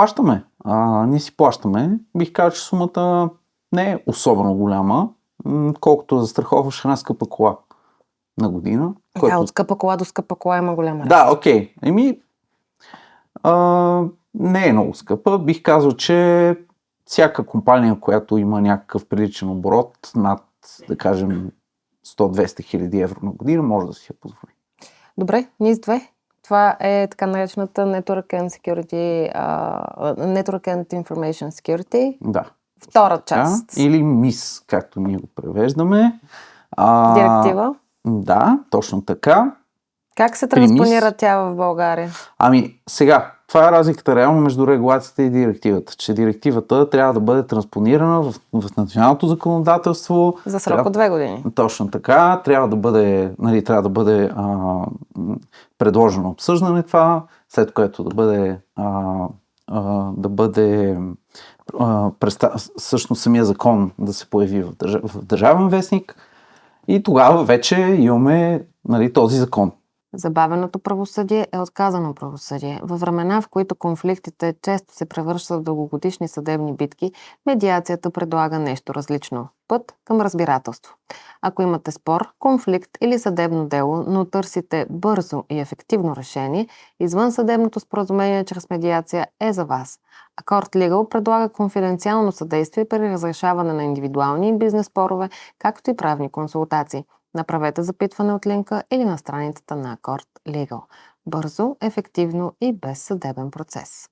плащаме. Бих казал, че сумата не е особено голяма, колкото застраховаш една скъпа кола на година. От скъпа кола до скъпа кола има голяма разлика. Да, окей. Не е много скъпа. Бих казал, че всяка компания, която има някакъв приличен оборот над, да кажем, 100-200 хиляди евро на година, може да си я позволи. Добре, NIS-2. Това е така наречената Network and Security, Network and Information Security. Да. Втора част. Или МИС, както ние го превеждаме. Директива. Да, точно така. Как се транспонира тя в България? Сега, това е разликата реално между регулацията и директивата. Че директивата трябва да бъде транспонирана в националното законодателство. За срок от 2 години. Точно така. Трябва да бъде предложено обсъждане това, след което да бъде всъщност самия закон да се появи в Държавен вестник. И тогава вече имаме този закон. Забавеното правосъдие е отказано правосъдие. Във времена, в които конфликтите често се превръщат в дългогодишни съдебни битки, медиацията предлага нещо различно. Път към разбирателство. Ако имате спор, конфликт или съдебно дело, но търсите бързо и ефективно решение, извън съдебното споразумение чрез медиация е за вас. Accord Legal предлага конфиденциално съдействие при разрешаване на индивидуални и бизнес спорове, както и правни консултации. Направете запитване от линка или на страницата на Accord Legal. Бързо, ефективно и без съдебен процес.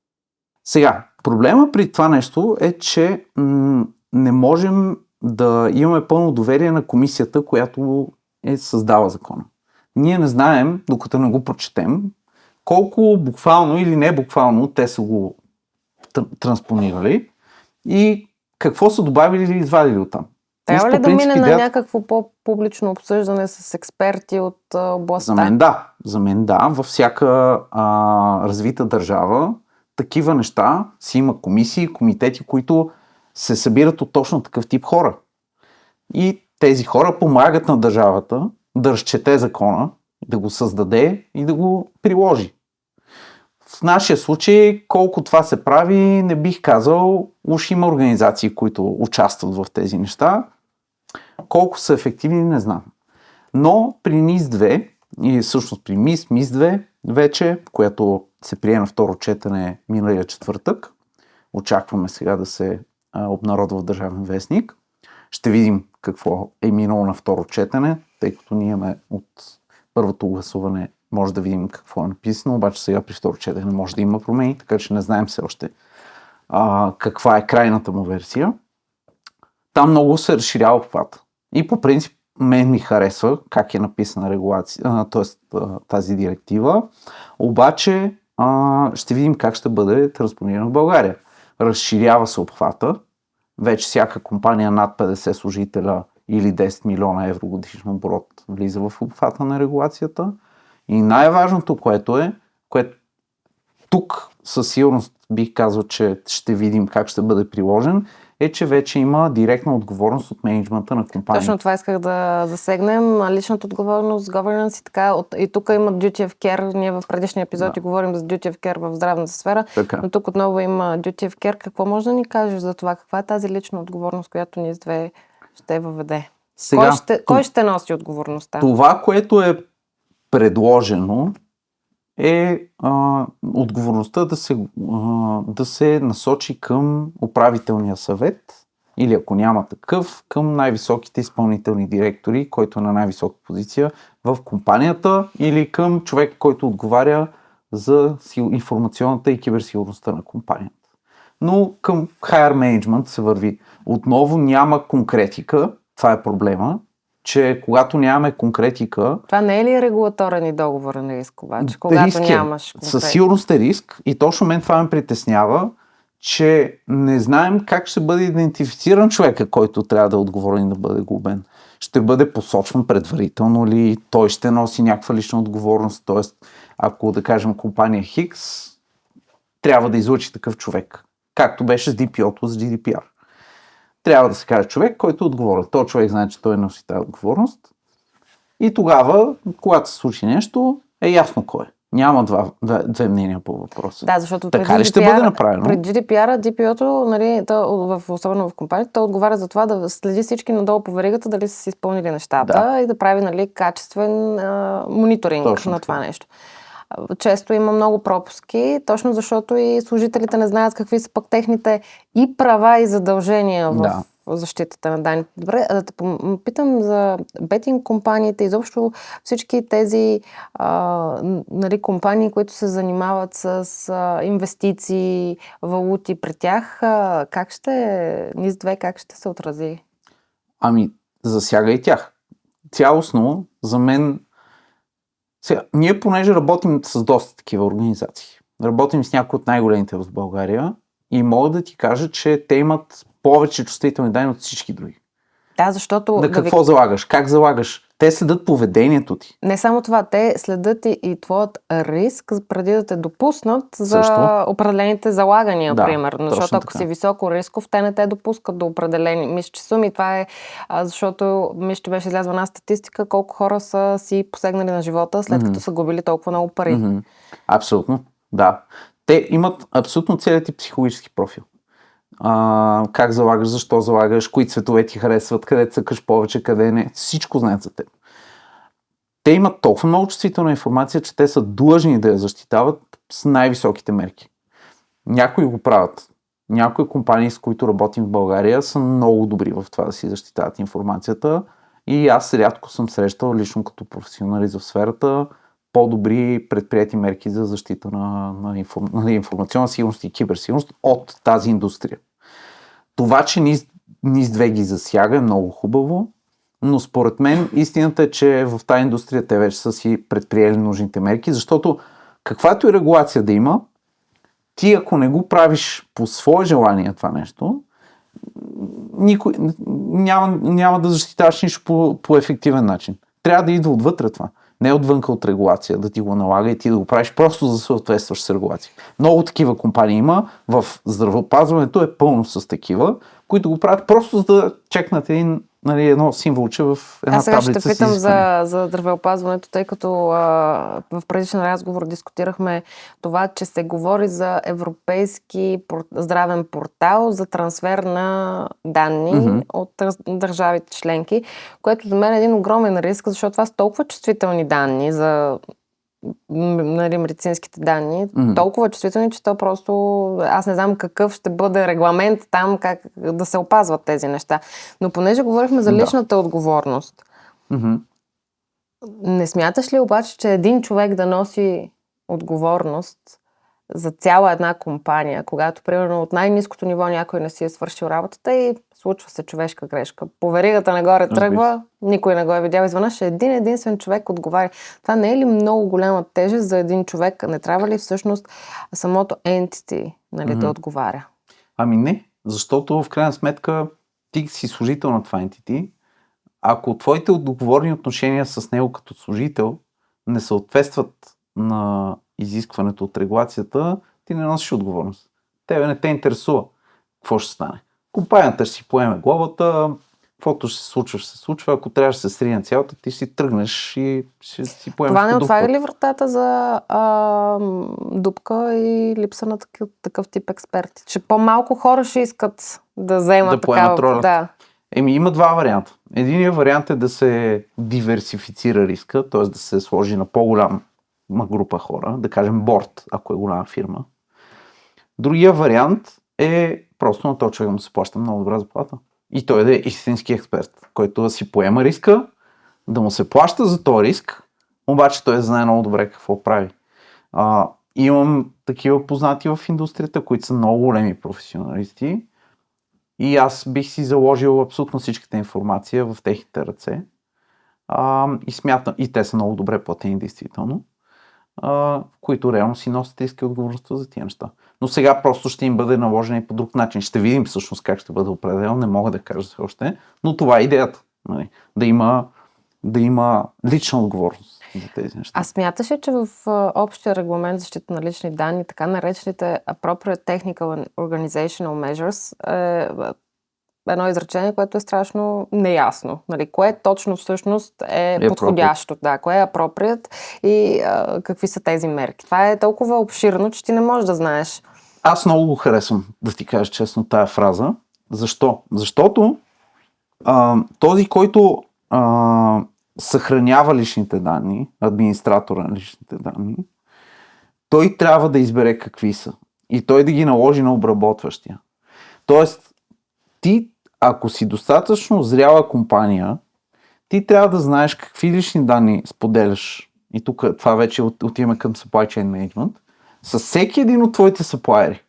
Сега, проблема при това нещо е, че не можем да имаме пълно доверие на комисията, която е създала закона. Ние не знаем, докато не го прочетем, колко буквално или не буквално те са го транспонирали и какво са добавили или извадили оттам. Трябва ли да мине на някакво по-публично обсъждане с експерти от областта? За мен да. Във всяка развита държава такива неща си има комисии, комитети, които се събират от точно такъв тип хора. И тези хора помагат на държавата да разчете закона, да го създаде и да го приложи. В нашия случай, колко това се прави, не бих казал. Уж има организации, които участват в тези неща. Колко са ефективни, не знам. Но при NIS-2, и всъщност при MIS-2 вече, която се прие на второ четене миналия четвъртък, очакваме сега да се обнародва в Държавен вестник. Ще видим какво е минало на второ четене, тъй като ние имаме от първото гласуване Може да видим какво е написано, обаче сега при второ четене може да има промени, така че не знаем все още каква е крайната му версия. Там много се разширява обхвата. И по принцип мен ми харесва как е написана регулация, т.е. тази директива, обаче ще видим как ще бъде транспонирана в България. Разширява се обхвата, вече всяка компания над 50 служителя или 10 милиона евро годишен оборот влиза в обхвата на регулацията. И най-важното, което тук със сигурност бих казал, че ще видим как ще бъде приложен, е, че вече има директна отговорност от мениджмънта на компанията. Точно това исках да засегнем. Личната отговорност, governance и така. И тук има duty of care. Ние в предишния епизод говорим за duty of care в здравната сфера. Така. Но тук отново има duty of care. Какво може да ни кажеш за това? Каква е тази лична отговорност, която ние с две ще въведе? Сега, кой ще носи отговорността? Това, което е предложено, е отговорността да се насочи към управителния съвет или ако няма такъв, към най-високите изпълнителни директори, който е на най-висока позиция в компанията или към човек, който отговаря за информационната и киберсигурността на компанията. Но към higher management се върви. Отново няма конкретика, това е проблема, че когато нямаме конкретика... Това не е ли регулаторен и договорен риск обаче, когато нямаш конкретика? Със сигурност е риск и точно мен това ме притеснява, че не знаем как ще бъде идентифициран човека, който трябва да е отговорен и да бъде глобен. Ще бъде посочван предварително ли, той ще носи някаква лична отговорност, т.е. ако да кажем компания Хикс, трябва да излъчи такъв човек, както беше с DPO-то с GDPR. Трябва да се каже човек, който е отговорен. Той човек знае, че той носи тази отговорност. И тогава, когато се случи нещо, е ясно кой е. Няма две мнения по въпроса. Да, защото така ли ще бъде направено? Пред GDPR, DPO-то, нали, особено в компанията, той отговаря за това да следи всички надолу по веригата, дали са си изпълнили нещата и да прави, нали, качествен мониторинг точно на това нещо. Често има много пропуски, точно защото и служителите не знаят какви са пък техните и права и задължения в защитата на данните. Добре, да те питам за бетинг компаниите, изобщо всички тези нали, компании, които се занимават с инвестиции, валути при тях, как ще NIS2, как ще се отрази? Ами, засяга и тях. Цялостно, за мен сега, ние понеже работим с доста такива организации, работим с някои от най-големите в България и мога да ти кажа, че те имат повече чувствителни данни от всички други. Да, защото... На какво залагаш? Как залагаш? Те следят поведението ти. Не само това, те следят и твоят риск преди да те допуснат за определените залагания, примерно. Защото ако си високо рисков, те не те допускат до определени. Мисля, че суми. Това е, защото мисля, че беше излязла една статистика, колко хора са си посегнали на живота, след като са губили толкова много пари. Абсолютно, да. Те имат абсолютно целият ти психологически профил. Как залагаш, защо залагаш, кои цветове ти харесват, къде цъкаш повече, къде не. Всичко знаят за теб. Те имат толкова много чувствителна информация, че те са длъжни да я защитават с най-високите мерки. Някои го правят. Някои компании, с които работим в България, са много добри в това да си защитават информацията и аз рядко съм срещал лично като професионалист в сферата по-добри предприети мерки за защита на информационна сигурност и киберсигурност от тази индустрия. Това, че NIS2 ги засяга е много хубаво, но според мен истината е, че в тази индустрия те вече са си предприели нужните мерки, защото каквато и регулация да има, ти ако не го правиш по свое желание това нещо, няма да защитаваш нищо по ефективен начин. Трябва да идва отвътре това. Не отвънка от регулация, да ти го налага и ти да го правиш просто за да съответстваш с регулация. Много такива компании има, в здравеопазването е пълно с такива, които го правят просто за да чекнат едно символче в една таблица. Аз сега ще питам за здравеопазването, тъй като в предишен разговор дискутирахме това, че се говори за европейски здравен портал за трансфер на данни от държавите членки, което за мен е един огромен риск, защото това са толкова чувствителни данни за медицинските данни, толкова чувствителни, че то просто аз не знам какъв ще бъде регламент там, как да се опазват тези неща. Но понеже говорихме за личната отговорност, Не смяташ ли обаче, че един човек да носи отговорност за цяла една компания, когато, примерно, от най-ниското ниво някой не си е свършил работата и случва се човешка грешка. По веригата нагоре тръгва, никой не го е видял изведнъж, един единствен човек отговаря. Това не е ли много голяма тежест за един човек? Не трябва ли всъщност самото entity, нали, да отговаря? Ами не, защото в крайна сметка ти си служител на това entity. Ако твоите отговорни отношения с него като служител не съответстват на изискването от регулацията, ти не носиш отговорност. Тебе не те интересува какво ще стане. Компанията ще си поеме глобата, каквото ще се случва. Ако трябва да се срине цялата, ти си тръгнеш и ще си поемеш. Това не отваря ли вратата за дупка и липса на такъв тип експерти? Че по-малко хора ще искат да вземат такава роля. Да. Има два варианта. Единият вариант е да се диверсифицира риска, т.е. да се сложи на по-голяма група хора, да кажем борд, ако е голяма фирма. Другия вариант е просто на този човек да му се плаща много добра заплата. И той да е истински експерт, който да си поема риска, да му се плаща за този риск, обаче той знае много добре какво прави. Имам такива познати в индустрията, които са много големи професионалисти и аз бих си заложил абсолютно всичката информация в техните ръце и смятам, и те са много добре платени действително, които реално си носят риска и отговорността за тия неща. Но сега просто ще им бъде наложено и по друг начин. Ще видим всъщност как ще бъде определено, не мога да кажа все още, но това е идеята. Нали? Да има лична отговорност за тези неща. А смяташ ли, че в общия регламент за защита на лични данни, така наречените Appropriate Technical and Organizational Measures, едно изречение, което е страшно неясно. Нали? Кое точно всъщност е подходящо? Да, кое е appropriate и какви са тези мерки? Това е толкова обширно, че ти не можеш да знаеш. Аз много го харесвам, да ти кажа честно, тая фраза. Защо? Защото този, който съхранява личните данни, администратора на личните данни, той трябва да избере какви са. И той да ги наложи на обработващия. Тоест, ти, ако си достатъчно зряла компания, ти трябва да знаеш какви лични данни споделяш. И тук това вече отиваме към supply chain management. С всеки един от твоите саплайери.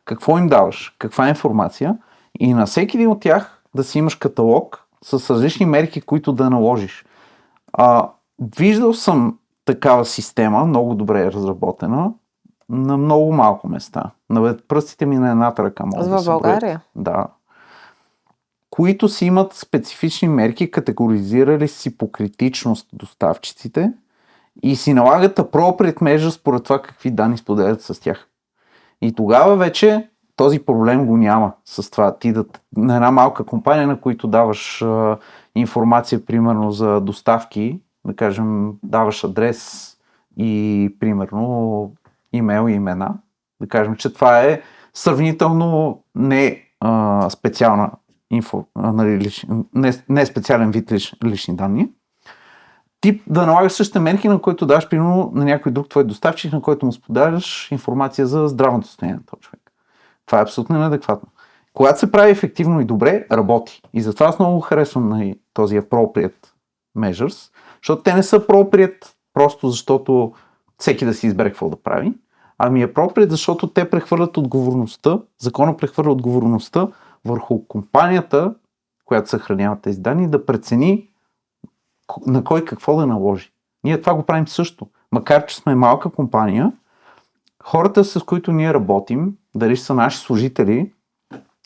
Какво им даваш? Каква информация? И на всеки един от тях да си имаш каталог с различни мерки, които да наложиш. Виждал съм такава система, много добре е разработена, на много малко места. На пръстите ми на едната ръка може да се броят. В България? Да. Които си имат специфични мерки, категоризирали си по критичност доставчиците и си налагат appropriate measure според това какви данни споделят с тях. И тогава вече този проблем го няма с това. Ти на една малка компания, на които даваш информация, примерно за доставки, да кажем, даваш адрес и примерно имейл и имена, да кажем, че това е сравнително не специална не специален вид лични данни. Ти да налагаш същите мерки, на които даваш примерно на някой друг твой доставчик, на който му споделяш информация за здравното състояние на този човек. Това е абсолютно неадекватно. Когато се прави ефективно и добре, работи. И затова аз много харесвам на този appropriate measures, защото те не са appropriate просто защото всеки да си избере какво да прави, ами appropriate, защото те прехвърлят отговорността, закона прехвърля отговорността върху компанията, която съхранява тези данни, да прецени на кой какво да наложи. Ние това го правим също. Макар че сме малка компания, хората, с които ние работим, дали са наши служители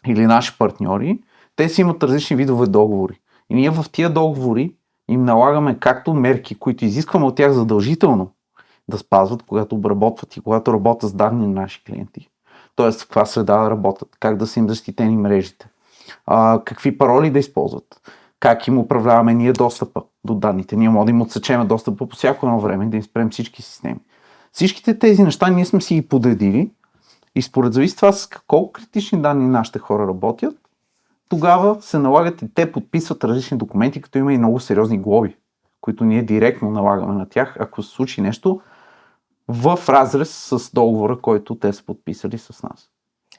или наши партньори, те си имат различни видове договори. И ние в тия договори им налагаме както мерки, които изискваме от тях задължително да спазват, когато обработват и когато работят с данни на наши клиенти. Тоест в каква среда да работят, как да са им защитени мрежите, какви пароли да използват, как им управляваме ние достъпа до данните. Ние можем да им отсечем достъпа по всяко едно време, да им спрем всички системи. Всичките тези неща ние сме си ги подредили и според зависи това с колко критични данни нашите хора работят, тогава се налагат и те подписват различни документи, като има и много сериозни глоби, които ние директно налагаме на тях, ако се случи нещо в разрез с договора, който те са подписали с нас.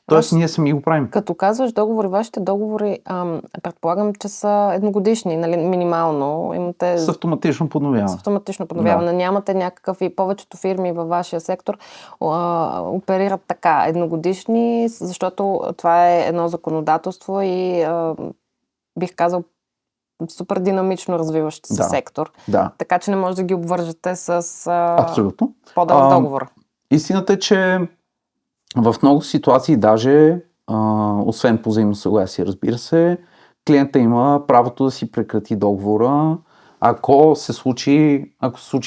Тоест ние сами го правим. Като казваш договори, вашите договори, предполагам, че са едногодишни, нали, минимално. Имате... С автоматично подновяване. С автоматично подновяване. Да. Нямате някакъв, и повечето фирми във вашия сектор оперират така, едногодишни, защото това е едно законодателство и бих казал супер динамично развиващ се сектор. Да. Така че не може да ги обвържете с абсолютно по-дълъг договор. Истината е, че в много ситуации даже, освен по взаимно съгласие, разбира се, клиента има правото да си прекрати договора, ако се случи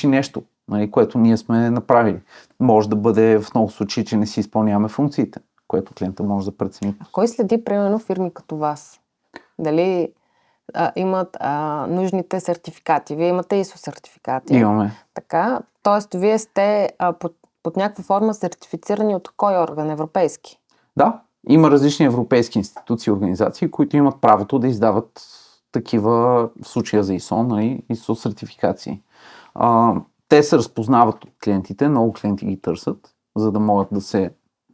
нещо, нали, което ние сме направили. Може да бъде в много случаи, че не си изпълняваме функциите, което клиента може да прецени. Кой следи, примерно, фирми като вас? Дали имат нужните сертификати? Вие имате ISO сертификати. Имаме. Така, т.е. вие сте под някаква форма сертифицирани от кой орган? Европейски? Да, има различни европейски институции и организации, които имат правото да издават такива в случая за ISO, нали, ISO сертификации. Те се разпознават от клиентите, много клиенти ги търсят, за да могат да се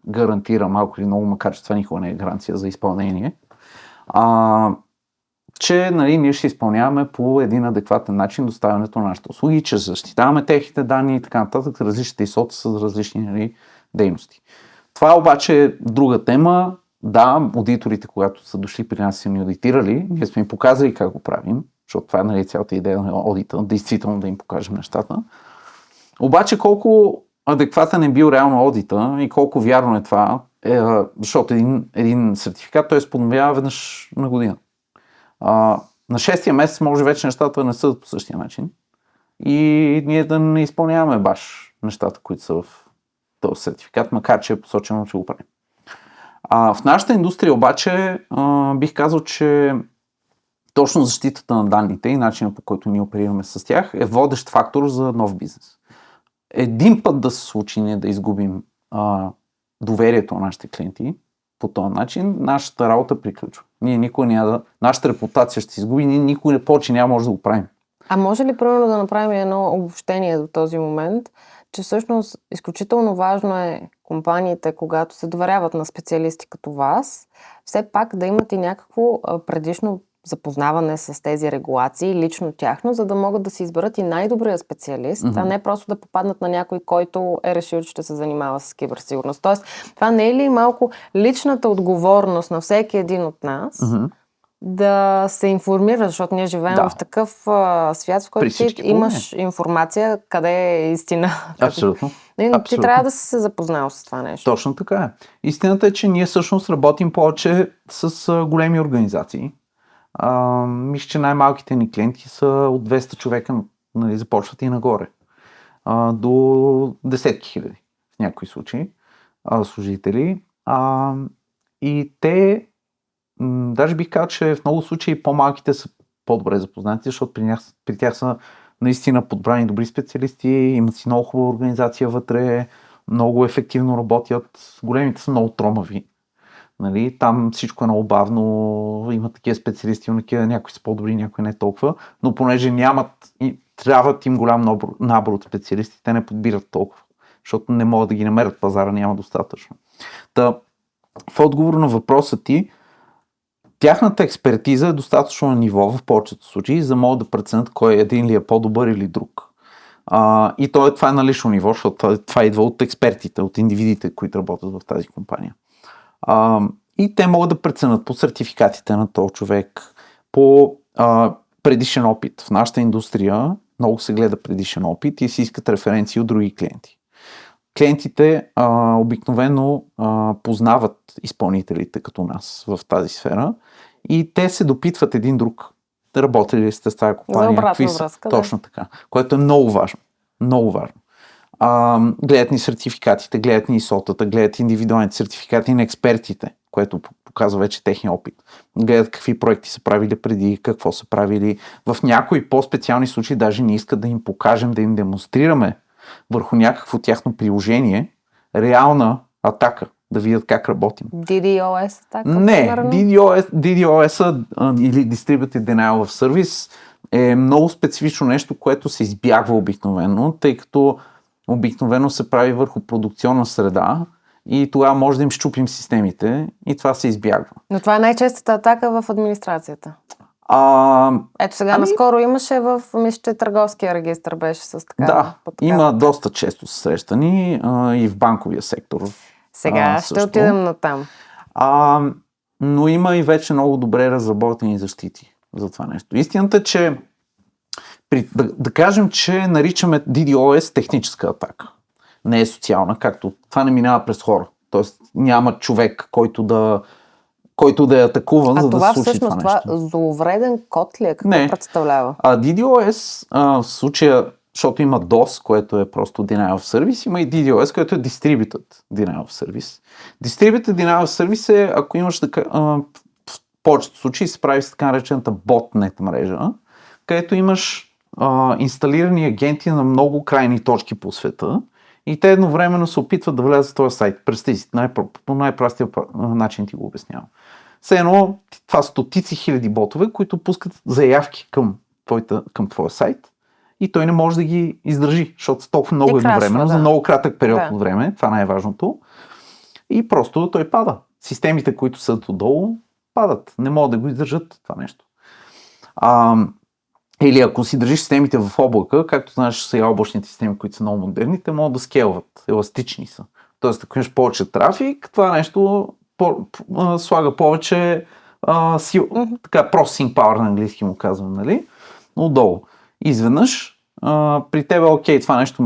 гарантира малко или много, макар че това никога не е гаранция за изпълнение, че нали, ние ще изпълняваме по един адекватен начин доставянето на нашите услуги, че защитаваме техните данни и така нататък, различните ISO-та с различни нали, дейности. Това обаче е друга тема. Да, аудиторите, когато са дошли при нас и са ни аудитирали, ние сме им показали как го правим, защото това е нали, цялата идея на аудита, действително да им покажем нещата. Обаче колко адекватен е бил реално аудита и колко вярно е това, защото един сертификат той се подновява веднъж на година. На 6-тия месец може вече нещата не са по същия начин и ние да не изпълняваме баш нещата, които са в този сертификат, макар че е посочено, че го правим. В нашата индустрия обаче бих казал, че точно защитата на данните и начинът по който ние оперираме с тях е водещ фактор за нов бизнес. Един път да се случи ние да изгубим доверието на нашите клиенти по този начин, нашата работа приключва. Ние никога няма да... Нашата репутация ще се изгуби, ние никога повече няма може да го правим. А може ли примерно да направим едно обобщение до този момент, че всъщност изключително важно е компаниите, когато се доверяват на специалисти като вас, все пак да имат и някакво предишно запознаване с тези регулации, лично тяхно, за да могат да си изберат и най-добрия специалист, а не просто да попаднат на някой, който е решил, че ще се занимава с киберсигурност. Тоест, това не е ли малко личната отговорност на всеки един от нас да се информира, защото ние живеем в такъв свят, в който ти имаш информация, къде е истина. Абсолютно. Ти трябва да си се запознал с това нещо. Точно така е. Истината е, че ние всъщност работим повече с големи организации. Мисля, че най-малките ни клиенти са от 200 човека, нали, започват и нагоре. До десетки хиляди в някои случаи служители. И те, даже бих казал, че в много случаи по-малките са по-добре запознати, защото при тях са наистина подбрани добри специалисти, имат си много хубава организация вътре, много ефективно работят. Големите са много тромави. Нали, там всичко е много бавно, има такива специалисти, някои са по-добри, някои не толкова, но понеже нямат, трябват им голям набор от специалисти, те не подбират толкова, защото не могат да ги намерят, пазара няма достатъчно. В отговор на въпроса ти, тяхната експертиза е достатъчно на ниво в повечето случаи, за да могат да преценят кой един ли е по-добър или друг. И това е на лично ниво, защото това идва от експертите, от индивидите, които работят в тази компания. И те могат да преценят по сертификатите на този човек, по предишен опит. В нашата индустрия много се гледа предишен опит и се искат референции от други клиенти. Клиентите обикновено познават изпълнителите като нас в тази сфера и те се допитват един друг. Работили ли сте с тази компания? За обратна връзка. Точно така. Което е много важно. Много важно. Гледат ни сертификатите, гледат ни ISO-тата, гледат индивидуалните сертификати на експертите, което показва вече техния опит. Гледат какви проекти са правили преди, какво са правили. В някои по-специални случаи даже не искат да им покажем, да им демонстрираме върху някакво тяхно приложение реална атака, да видят как работим. DDoS атака? Не, DDoS или Distributed Denial of Service е много специфично нещо, което се избягва обикновено, тъй като обикновено се прави върху продукционна среда и тогава може да им щупим системите и това се избягва. Но това е най-честата атака в администрацията. Ето сега, наскоро имаше мисля, че търговския регистър беше с така. Да, има доста често срещани и в банковия сектор. Сега ще отидем на там. Но има и вече много добре разработени защити за това нещо. Истината е, че да кажем, че наричаме DDoS техническа атака. Не е социална, както това не минава през хора. Тоест няма човек, който да е атакуван, за да се случи това нещо. А това всъщност зловреден код ли е? Какво представлява? DDoS в случая, защото има DOS, което е просто Denial of Service, има и DDoS, което е Distributed Denial of Service. Distributed Denial of Service е, ако имаш в повечето случаи се прави с така наречената botnet мрежа, където имаш инсталирани агенти на много крайни точки по света и те едновременно се опитват да влязат в този сайт. Представи си, по най-простия начин ти го обяснявам. Все едно, това стотици хиляди ботове, които пускат заявки към твоя сайт и той не може да ги издържи, защото толкова много едновременно, за много кратък период от време, това най-важното, и просто той пада. Системите, които са отдолу, падат. Не могат да го издържат това нещо. Или ако си държиш системите в облака, както знаеш сега облачните системи, които са много модерни, те могат да скелват, еластични са. Тоест, ако имаш повече трафик, това нещо слага повече така processing power на английски му казвам, нали? Но отдолу. Изведнъж при тебе, окей, това нещо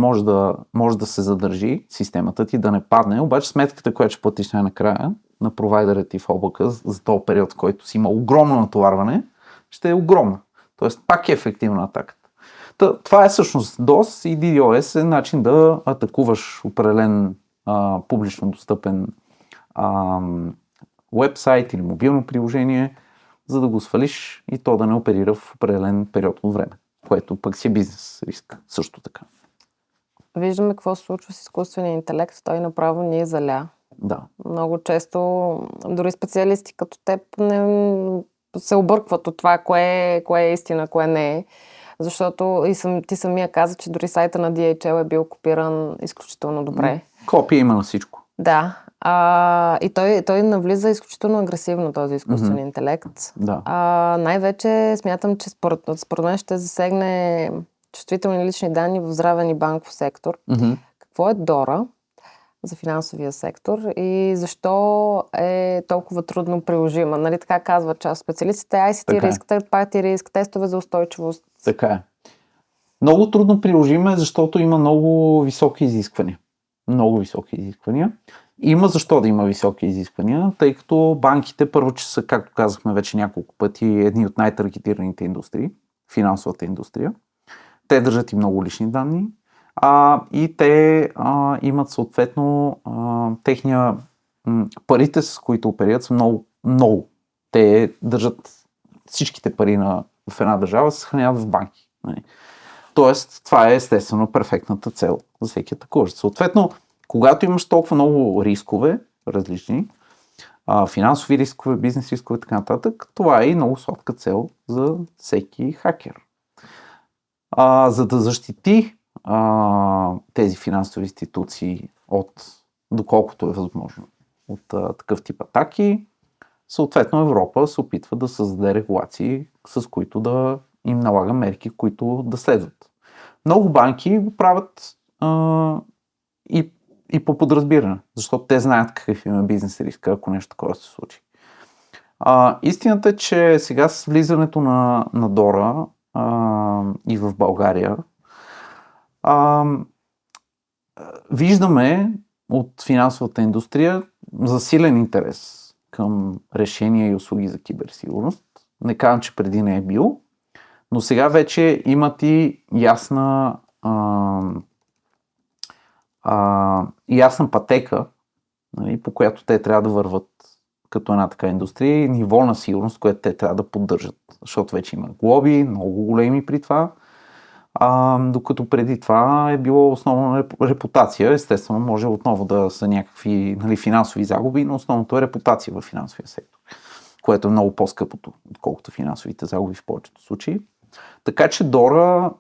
може да се задържи, системата ти да не падне, обаче сметката, която ще платиш накрая на провайдера ти в облака за този период, в който си има огромно натоварване, ще е огромна. Тоест пак е ефективна атаката. Това е всъщност DOS и DDoS е начин да атакуваш определен публично достъпен уебсайт или мобилно приложение, за да го свалиш и то да не оперира в определен период от време, което пък си е бизнес риск също така. Виждаме какво се случва с изкуствения интелект, той направо ни е заля. Да. Много често дори специалисти като теб се объркват от това, кое е истина, кое не е. Защото ти самия каза, че дори сайта на DHL е бил копиран изключително добре. Копия има на всичко. Да. И той навлиза изключително агресивно, този изкуствен интелект. Да. Най-вече смятам, че според мен ще засегне чувствителни лични данни в здравен и банков сектор. Mm-hmm. Какво е DORA за финансовия сектор и защо е толкова трудно приложима? Нали така казват част специалистите, ICT риск, third party риск, тестове за устойчивост. Така е. Много трудно приложима е, защото има много високи изисквания. Много високи изисквания. Има защо да има високи изисквания, тъй като банките първо, че са, както казахме вече няколко пъти, едни от най-таргетираните индустрии, финансовата индустрия. Те държат и много лични данни. И те имат съответно парите, с които оперират, са много. Те държат всичките пари в една държава, се съхраняват в банки. Тоест, това е естествено перфектната цел за всеки атакуващ. Съответно, когато имаш толкова много рискове, различни, финансови рискове, бизнес рискове и така нататък, това е и много сладка цел за всеки хакер. За да защити тези финансови институции доколкото е възможно, от такъв тип атаки, съответно Европа се опитва да създаде регулации, с които да им налага мерки, които да следват. Много банки го правят и по подразбиране, защото те знаят какъв има бизнес риск, ако нещо такова се случи. Истината е, че сега с влизането на DORA и в България, виждаме от финансовата индустрия засилен интерес към решения и услуги за киберсигурност. Не казвам, че преди не е бил, но сега вече имат и ясна пътека, нали, по която те трябва да върват като една така индустрия и ниво на сигурност, което те трябва да поддържат. Защото вече има глоби, много големи при това. Докато преди това е било основно репутация. Естествено, може отново да са някакви финансови загуби, но основното е репутация в финансовия сектор, което е много по-скъпото, отколкото финансовите загуби в повечето случаи. Така че DORA,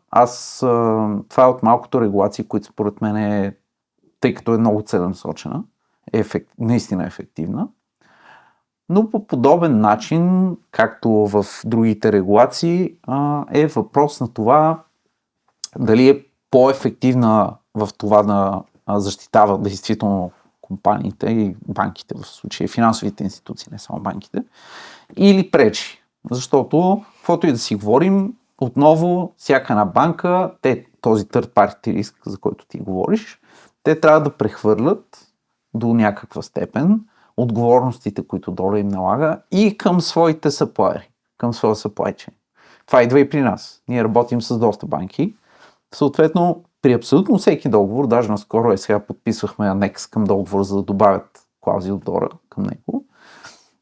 това е от малкото регулации, които според мен тъй като е много целенасочена, наистина ефективна. Но по подобен начин, както в другите регулации, е въпрос на това дали е по-ефективна в това да защитава действително компаниите и банките, в случая финансовите институции, не само банките, или пречи. Защото, каквото и да си говорим, отново всяка една банка, този third party риск, за който ти говориш, те трябва да прехвърлят до някаква степен отговорностите, които доля им налага, и към своите съплайери, към своя supply chain. Това идва и при нас. Ние работим с доста банки. Съответно, при абсолютно всеки договор, даже наскоро сега подписвахме анекс към договор, за да добавят клаузи от DORA към него,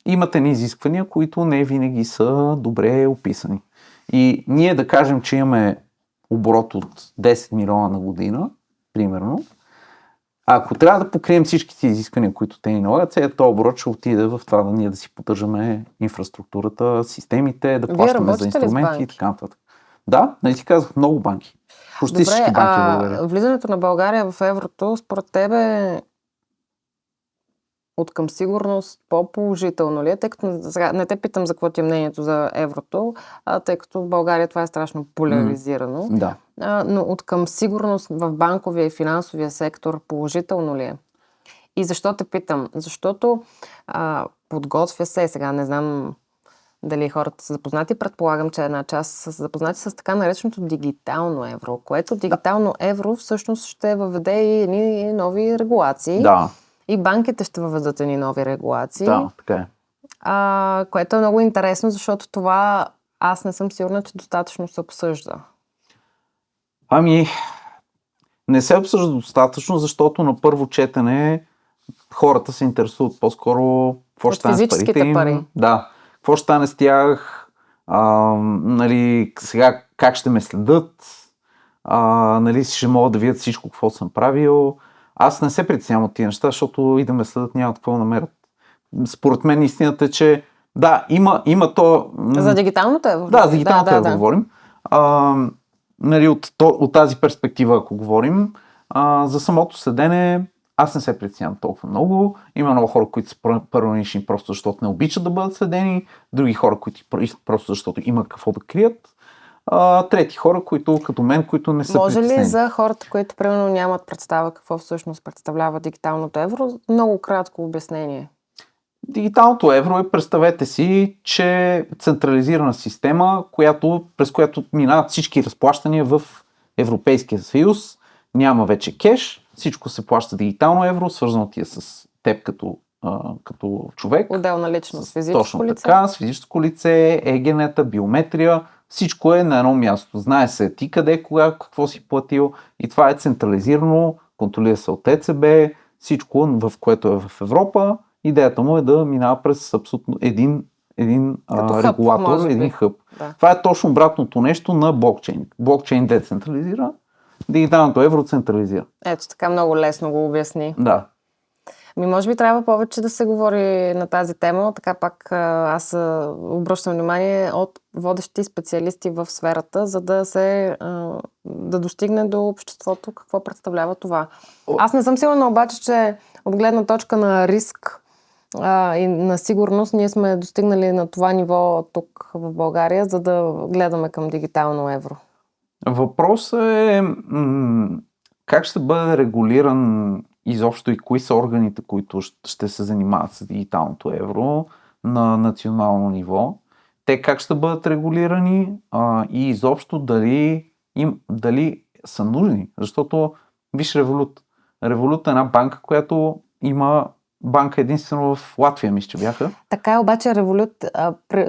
имате ни изисквания, които не винаги са добре описани. И ние да кажем, че имаме оборот от 10 милиона на година, примерно, ако трябва да покрием всичките изисквания, които те ни налагат, целият този оборот ще отиде в това да ние да си поддържаме инфраструктурата, системите, да плащаме за инструменти и така нататък. Да, нали ти казах, много банки. Почти всички банки. Влизането на България в еврото, според тебе, от към сигурност по-положително ли е? Тъй като не те питам за какво ти е мнението за еврото, тъй като в България това е страшно поляризирано. Да. Но от към сигурност в банковия и финансовия сектор положително ли е? И защо те питам? Защото подготвя се, сега не знам дали хората са запознати, предполагам, че една част са запознати с така нареченото дигитално евро, което дигитално евро всъщност ще въведе и едни нови регулации. Да. И банките ще въведат едни нови регулации. Да, така е. Което е много интересно, защото това аз не съм сигурна, че достатъчно се обсъжда. Не се обсъжда достатъчно, защото на първо четене хората се интересуват по-скоро какво ще стане с парите им. Пари. Да, какво ще стане с тях, нали, сега как ще ме следят, нали, ще могат да видят всичко, какво съм правил. Аз не се притеснявам от тия неща, защото и да ме следят няма какво намерят. Според мен истината е, че да, има то... За дигиталното евро? Да, за дигиталното евро говорим. Нали, от тази перспектива, ако говорим, за самото следене, аз не се притеснявам толкова много. Има много хора, които са първонични просто защото не обичат да бъдат следени, други хора, които просто защото има какво да крият, трети хора, които като мен, които не са Може притеснени. ли за хората, които примерно нямат представа какво всъщност представлява дигиталното евро, много кратко обяснение? Дигиталното евро е, представете си, че централизирана система, през която минават всички разплащания в Европейския съюз. Няма вече кеш, всичко се плаща дигитално евро, свързано ти е с теб като човек. Отделна личност, физическо точно лице. Така, с физическо лице, егенета, биометрия, всичко е на едно място. Знае се ти къде, кога, какво си платил и това е централизирано, контролира се от ЕЦБ, всичко, в което е в Европа. Идеята му е да минава през абсолютно един регулатор, един хъб. Да. Това е точно обратното нещо на блокчейн. Блокчейн децентрализира, дигиталното евро централизира. Ето така много лесно го обясни. Да. Може би трябва повече да се говори на тази тема, така пак аз обръщам внимание от водещи специалисти в сферата, за да достигне до обществото какво представлява това. Аз не съм сигурна обаче, че от гледна точка на риск и на сигурност ние сме достигнали на това ниво тук в България, за да гледаме към дигитално евро. Въпросът е как ще бъде регулиран изобщо и кои са органите, които ще се занимават с дигиталното евро на национално ниво. Те как ще бъдат регулирани и изобщо дали са нужни. Защото виж Revolut. Revolut е една банка, която има банка единствено в Латвия, мисля, че бяха. Така е, обаче Revolut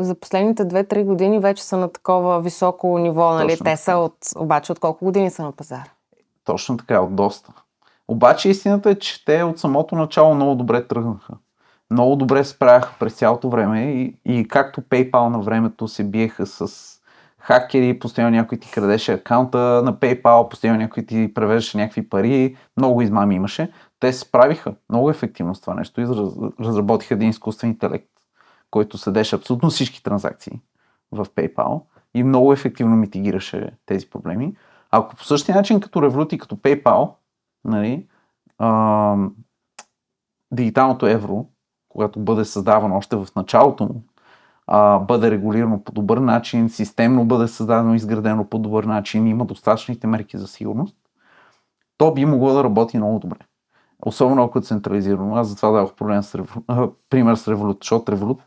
за последните 2-3 години вече са на такова високо ниво, нали? Те са обаче от колко години са на пазара? Точно така, от доста. Обаче истината е, че те от самото начало много добре тръгнаха. Много добре справяха през цялото време и както PayPal на времето се биеха с хакери, постоянно някой ти крадеше акаунта на PayPal, постоянно някой ти превеждаше някакви пари, много измами имаше. Те се справиха много ефективно с това нещо и разработиха един изкуствен интелект, който следеше абсолютно всички транзакции в PayPal и много ефективно митигираше тези проблеми. Ако по същия начин като Revolut и като PayPal, нали, дигиталното евро, когато бъде създавано още в началото му, бъде регулирано по добър начин, системно бъде създадено и изградено по добър начин, има достатъчните мерки за сигурност, то би могло да работи много добре. Особено ако е централизирано. Аз затова дадох пример с Revolut, защото Revolut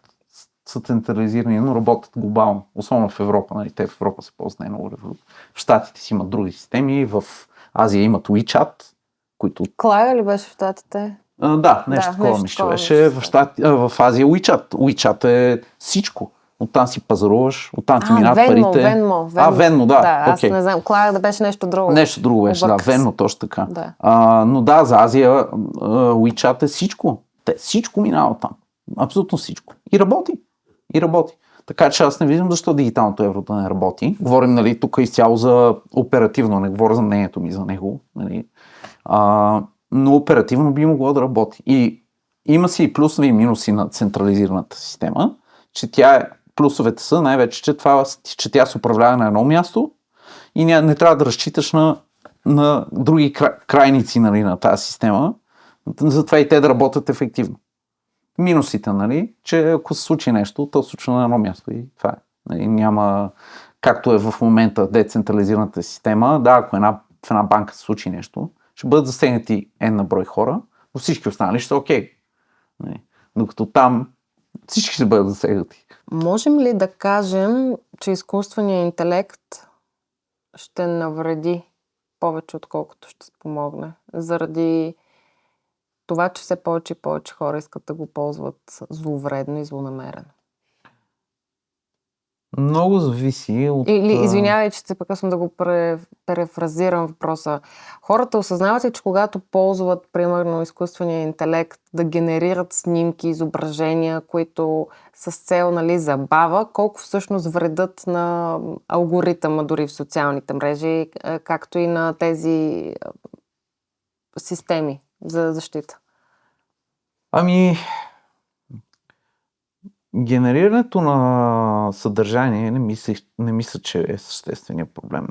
са централизирани, но работят глобално. Особено в Европа. Нали? Те в Европа се ползват най-много Revolut. В Щатите си имат други системи, в Азия имат WeChat, които... Клага ли беше в Щатите? Да, нещо такова мисля беше. В Азия WeChat. WeChat е всичко. Оттам си пазаруваш, оттам ти минат парите. Venmo, да. Аз не знам, Клага да беше нещо друго. Нещо друго беше, Venmo, точно така. Да. Но да, за Азия WeChat е всичко. Всичко минава там. Абсолютно всичко. И работи. Така че аз не виждам защо дигиталното евро да не работи. Говорим, нали, тук изцяло за оперативно, не говоря за мнението ми за него. Нали. Но оперативно би могло да работи. И има си и плюсови и минуси на централизираната система, че плюсовете са най-вече, че тя се управлява на едно място и не трябва да разчиташ на други крайници, нали, на тази система, затова и те да работят ефективно. Минусите, нали, че ако се случи нещо, то се случва на едно място и това е. Нали, няма, както е в момента децентрализираната система, да, ако в една банка се случи нещо, ще бъдат засегнати на брой хора, но всички останали ще са окей. Докато там всички ще бъдат засегнати. Можем ли да кажем, че изкуственият интелект ще навреди повече, отколкото ще спомогне? Заради това, че все повече и повече хора искат да го ползват зловредно и злонамерено. Много зависи от... Или, извинявай, че се прекъсвам да го префразирам въпроса. Хората осъзнават ли, че когато ползват, примерно, изкуствения интелект да генерират снимки, изображения, които с цел, нали, забава, колко всъщност вредят на алгоритъма дори в социалните мрежи, както и на тези системи за защита? Генерирането на съдържание не мисля, че е същественият проблем.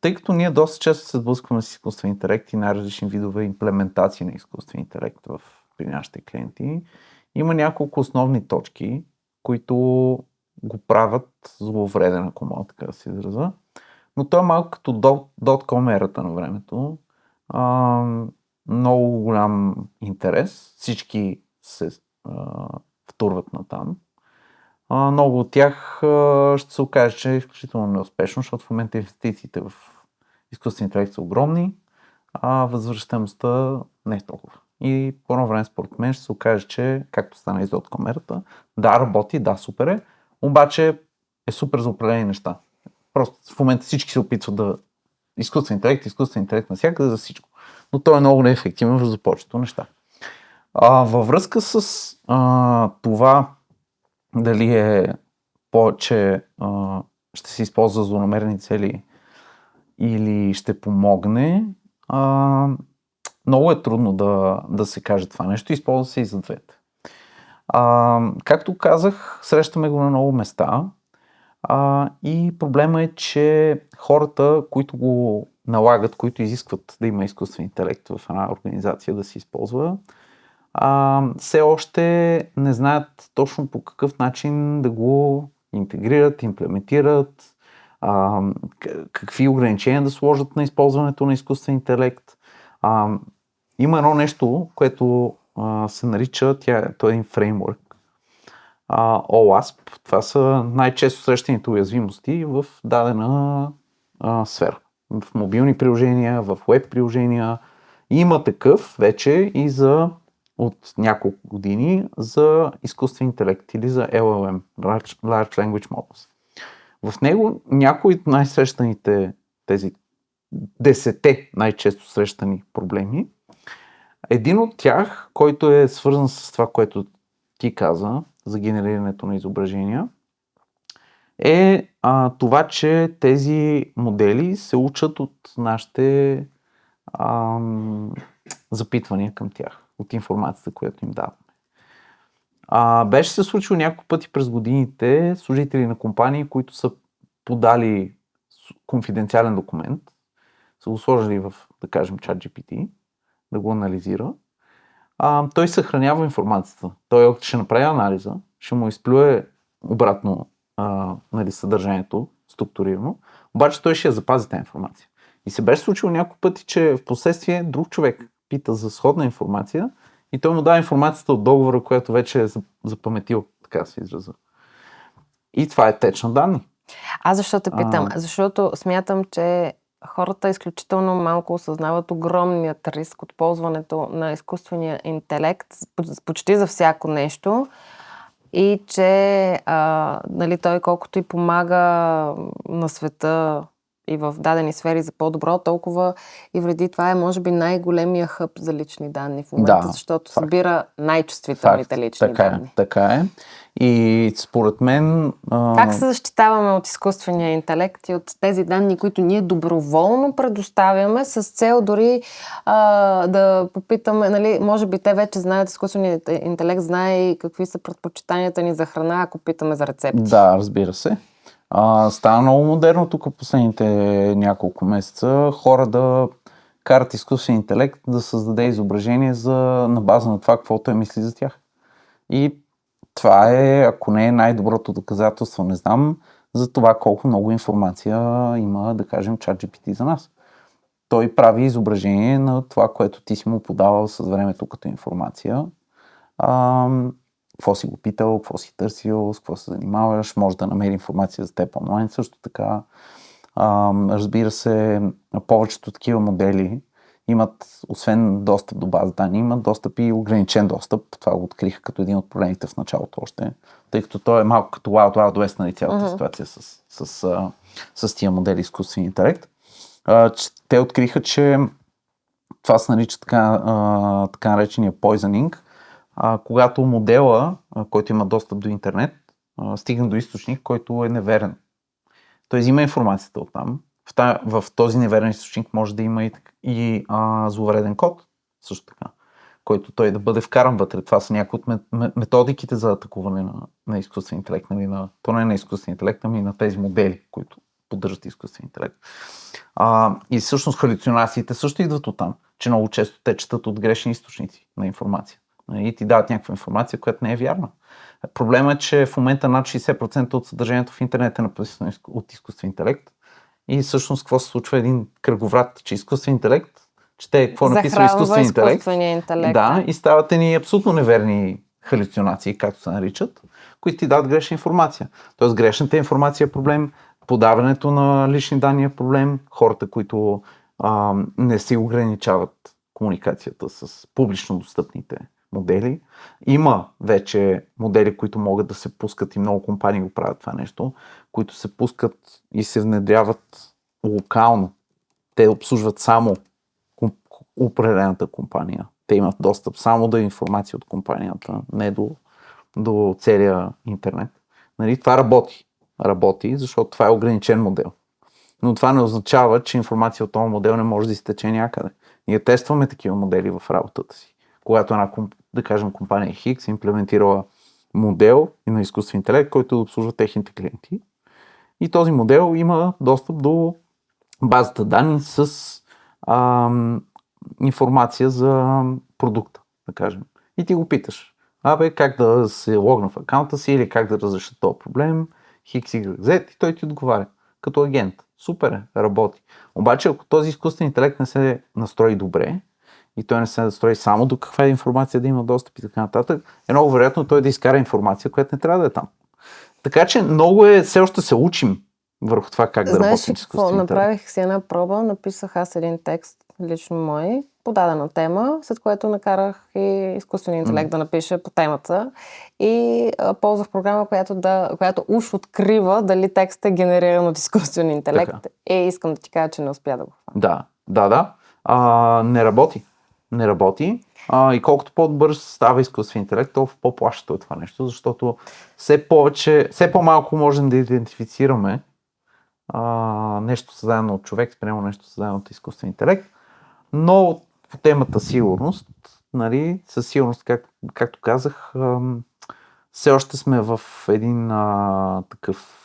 Тъй като ние доста често се сблъскваме с изкуствен интелект и най-различни видове имплементации на изкуствен интелект при нашите клиенти, има няколко основни точки, които го правят зловреден, ако мога така да се израза. Но то е малко като .com ерата на времето. Много голям интерес. Всички се втурват на там. Много от тях ще се окаже, че е изключително неуспешно, защото в момента инвестициите в изкуствен интелект са огромни, а възвръщаемостта не е толкова. И по едно време, според мен, ще се окаже, че, както стана из .com ерата, да, работи, да, супер е, обаче е супер за определени неща. Просто в момента всички се опитват да изкуствен интелект навсякъде за всичко. Но той е много неефективен за повечето неща. Във връзка с това дали е повече ще се използва за злонамерени цели или ще помогне, много е трудно да се каже това нещо. Използва се и за двете. Както казах, срещаме го на много места и проблема е, че хората, които го налагат, които изискват да има изкуствен интелект в една организация да се използва, все още не знаят точно по какъв начин да го интегрират, имплементират, какви ограничения да сложат на използването на изкуствен интелект. Има едно нещо, което се нарича, той е един фреймворк, OWASP. Това са най-често срещаните уязвимости в дадена сфера. В мобилни приложения, в веб приложения. Има такъв вече и от няколко години за изкуствен интелект или за LLM, Large Language Models. В него някои от най-срещаните, тези 10 най-често срещани проблеми, един от тях, който е свързан с това, което ти каза за генерирането на изображения, е това, че тези модели се учат от нашите запитвания към тях, от информацията, която им даваме. Беше се случило няколко пъти през годините служители на компании, които са подали конфиденциален документ, са го сложили в, да кажем, ChatGPT, да го анализира. той съхранява информацията. Той ще направи анализа, ще му изплюе обратно нали, съдържанието, структурирано, обаче той ще я запази тази информация. И се беше случило няколко пъти, че в последствие друг човек пита за сходна информация и той му дава информацията от договора, която вече е запаметил, така се израза. И това е теч на данни. Аз защо те питам? Защото смятам, че хората изключително малко осъзнават огромният риск от ползването на изкуствения интелект почти за всяко нещо и че нали, той колкото и помага на света и в дадени сфери за по-добро, толкова и вреди. Това е, може би, най-големия хъб за лични данни в момента, защото събира най-чувствителните лични данни. Така е. И според мен... Как се защитаваме от изкуствения интелект и от тези данни, които ние доброволно предоставяме с цел дори да попитаме, нали, може би те вече знаят, изкуственият интелект знае и какви са предпочитанията ни за храна, ако питаме за рецепти. Да, разбира се. Става много модерно тук последните няколко месеца хора да карат изкуствен интелект да създаде изображение на база на това, какво той мисли за тях. И това е, ако не е най-доброто доказателство, не знам, за това колко много информация има, да кажем, ChatGPT за нас. Той прави изображение на това, което ти си му подавал с времето като информация. Какво си го питал, какво си търсил, с какво се занимаваш, може да намери информация за теб онлайн също така. Разбира се, повечето такива модели имат, освен достъп до база данни, имат достъп и ограничен достъп. Това го откриха като един от проблемите в началото още, тъй като той е малко като Wild West, нали, цялата ситуация с тия модели изкуствен интелект. Те откриха, че това се нарича така наречения poisoning, когато модела, който има достъп до интернет, стигне до източник, който е неверен. Той взима информацията от там. В този неверен източник може да има и зловреден код, също така, който той да бъде вкаран вътре. Това са някои от методиките за атакуване на изкуствен интелект, нали, то не е на изкуствен интелект, ами на тези модели, които поддържат изкуствен интелект. И всъщност халюцинациите също идват от там, че много често те четат от грешни източници на информация. И ти дават някаква информация, която не е вярна. Проблемът е, че в момента над 60% от съдържанието в интернет е написано от изкуствен интелект. И всъщност какво се случва? Един кръговрат, че изкуствен интелект, чете какво написва изкуствен интелект. Да, и стават едни абсолютно неверни халюцинации, както се наричат, които ти дават грешна информация. Тоест грешната информация е проблем, подаването на лични данни е проблем, хората, които не си ограничават комуникацията с публично достъпните модели. Има вече модели, които могат да се пускат и много компании го правят това нещо, които се пускат и се внедряват локално. Те обслужват само определената компания. Те имат достъп само до информация от компанията, не до целия интернет. Нали? Това работи, защото това е ограничен модел. Но това не означава, че информация от този модел не може да изтече някъде. Ние тестваме такива модели в работата си. Когато една, да кажем, компания X имплементирала модел и на изкуствен интелект, който обслужва техните клиенти. И този модел има достъп до базата данни с информация за продукта, да кажем. И ти го питаш, как да се логна в акаунта си или как да разреша този проблем, X, Y, Z, и той ти отговаря като агент. Супер е, работи. Обаче, ако този изкуствен интелект не се настрои добре, и той не се настрои само до каква е информация да има достъп и така нататък, е много вероятно той да изкара информация, която не трябва да е там. Така че много все още се учим върху това как да работим с изкуствен интелект. Направих си една проба, написах аз един текст, лично мой, по дадена тема, след което накарах и изкуствен интелект да напише по темата и ползвах програма, която уж открива дали текстът е генериран от изкуствен интелект. Искам да ти кажа, че не успя да го фана. Да. Не работи. И колкото по-бързо става изкуствен интелект, толкова по-плашето е това нещо, защото все по-малко можем да идентифицираме нещо създадено от човек спрямо нещо създадено от изкуствен интелект. Но по темата сигурност, нали, със сигурност, както казах, все още сме в един такъв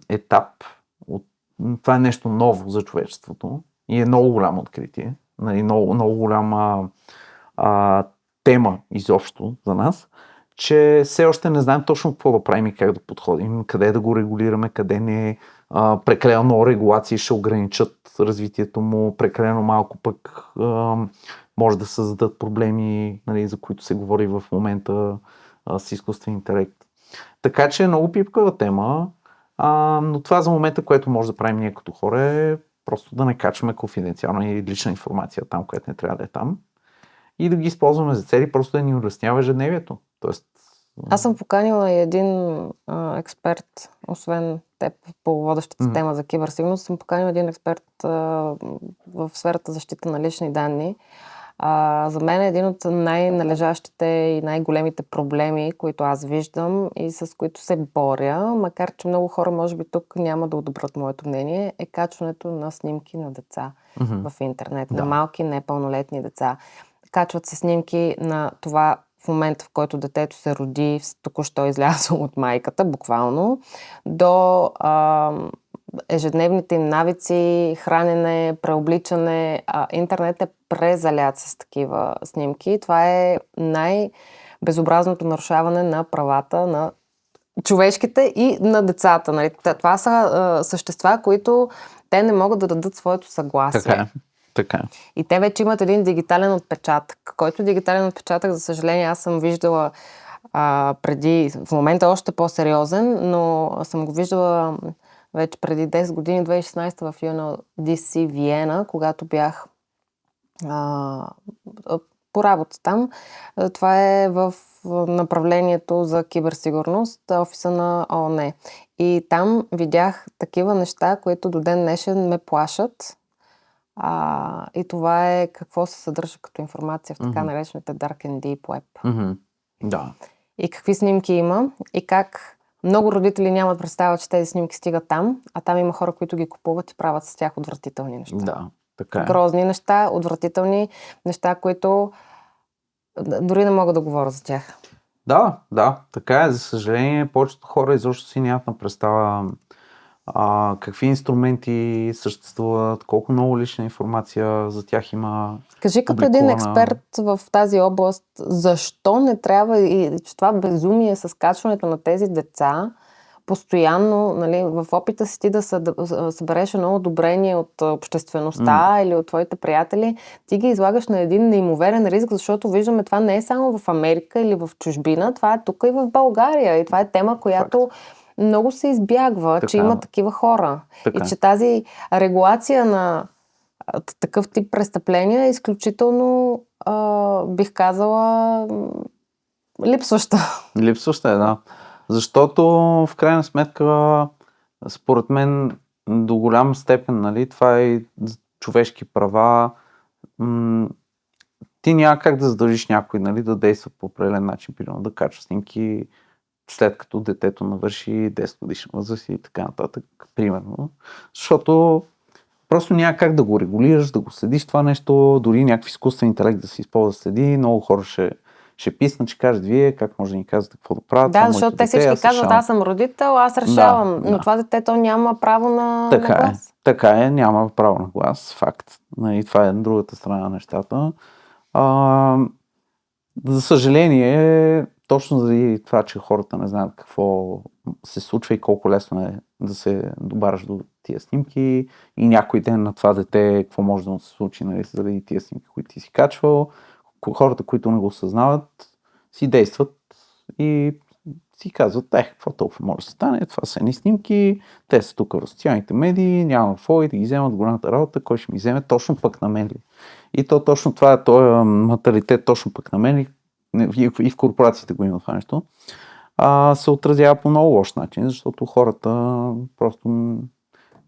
етап. Това е нещо ново за човечеството и е много голямо откритие. Нали, много голяма тема изобщо за нас, че все още не знаем точно какво да правим и как да подходим, къде да го регулираме, къде не. Прекалено много регулации ще ограничат развитието му, прекалено малко пък може да създадат проблеми, нали, за които се говори в момента с изкуствен интелект. Така че е много пипкава тема, но това за момента, което може да правим ние като хора е просто да не качваме конфиденциална и лична информация там, която не трябва да е там и да ги използваме за цели, просто да ни улеснява ежедневието. Тоест, аз съм поканила и един експерт, освен теб по водещата тема за киберсигурност, съм поканила един експерт в сферата защита на лични данни. За мен е един от най-належащите и най-големите проблеми, които аз виждам и с които се боря, макар че много хора може би тук няма да одобрят моето мнение, е качването на снимки на деца в интернет, на малки непълнолетни деца. Качват се снимки на това в момента, в който детето се роди, току-що излязло от майката, буквално, до ежедневните им навици, хранене, преобличане. Интернет е презалят с такива снимки. Това е най-безобразното нарушаване на правата на човешките и на децата. Нали? Това са същества, които те не могат да дадат своето съгласие. Така. И те вече имат един дигитален отпечатък, който дигитален отпечатък, за съжаление, аз съм виждала преди, в момента още по-сериозен, но съм го виждала вече преди 10 години, 2016 в UNODC Виена, когато бях по работа там. Това е в направлението за киберсигурност, офиса на ООН. И там видях такива неща, които до ден днешен ме плашат. И това е какво се съдържа като информация в така наречените Dark and Deep Web. Да. И какви снимки има, и как много родители нямат представа, че тези снимки стигат там, а там има хора, които ги купуват и правят с тях отвратителни неща. Да, така е. Грозни неща, отвратителни неща, които дори не мога да говоря за тях. Да, така е. За съжаление, повечето хора изобщо си нямат на представа какви инструменти съществуват, колко много лична информация за тях има. Кажи като един експерт в тази област, защо не трябва и това безумие с качването на тези деца постоянно, нали, в опита си ти да събереш едно одобрение от обществеността или от твоите приятели, ти ги излагаш на един неимоверен риск, защото виждаме това не е само в Америка или в чужбина, това е тук и в България и това е тема, която много се избягва, че има такива хора. И че тази регулация на такъв тип престъпления е изключително, бих казала, липсваща. Липсваща е, да. Защото в крайна сметка, според мен, до голяма степен, нали, това е човешки права. Ти няма как да задължиш някой, нали, да действа по определен начин, примерно да качва снимки след като детето навърши 10 годишна възраст и така нататък, примерно. Защото просто няма как да го регулираш, да го следиш това нещо, дори някакъв изкуствен интелект да се използва да следи. Много хора ще писнат, че кажат вие как може да ни казвате какво да правят. Да, защото те всички казват, аз съм родител, аз решавам, но това детето няма право на глас. Така е, няма право на глас, факт. И това е другата страна на нещата. За съжаление, точно заради това, че хората не знаят какво се случва и колко лесно е да се добавяш до тия снимки и някой ден на това дете какво може да му се случи, нали, заради тия снимки, които ти си качвал. Хората, които не го осъзнават, си действат и си казват, какво толкова може да стане, това са едни снимки, те са тук в социалните медии, няма какво и да ги вземат голямата работа, кой ще ми вземе, точно пък на мен ли. И то точно това е този менталитет, точно пък на мен ли, и в корпорациите го има това нещо, се отразява по много лош начин, защото хората просто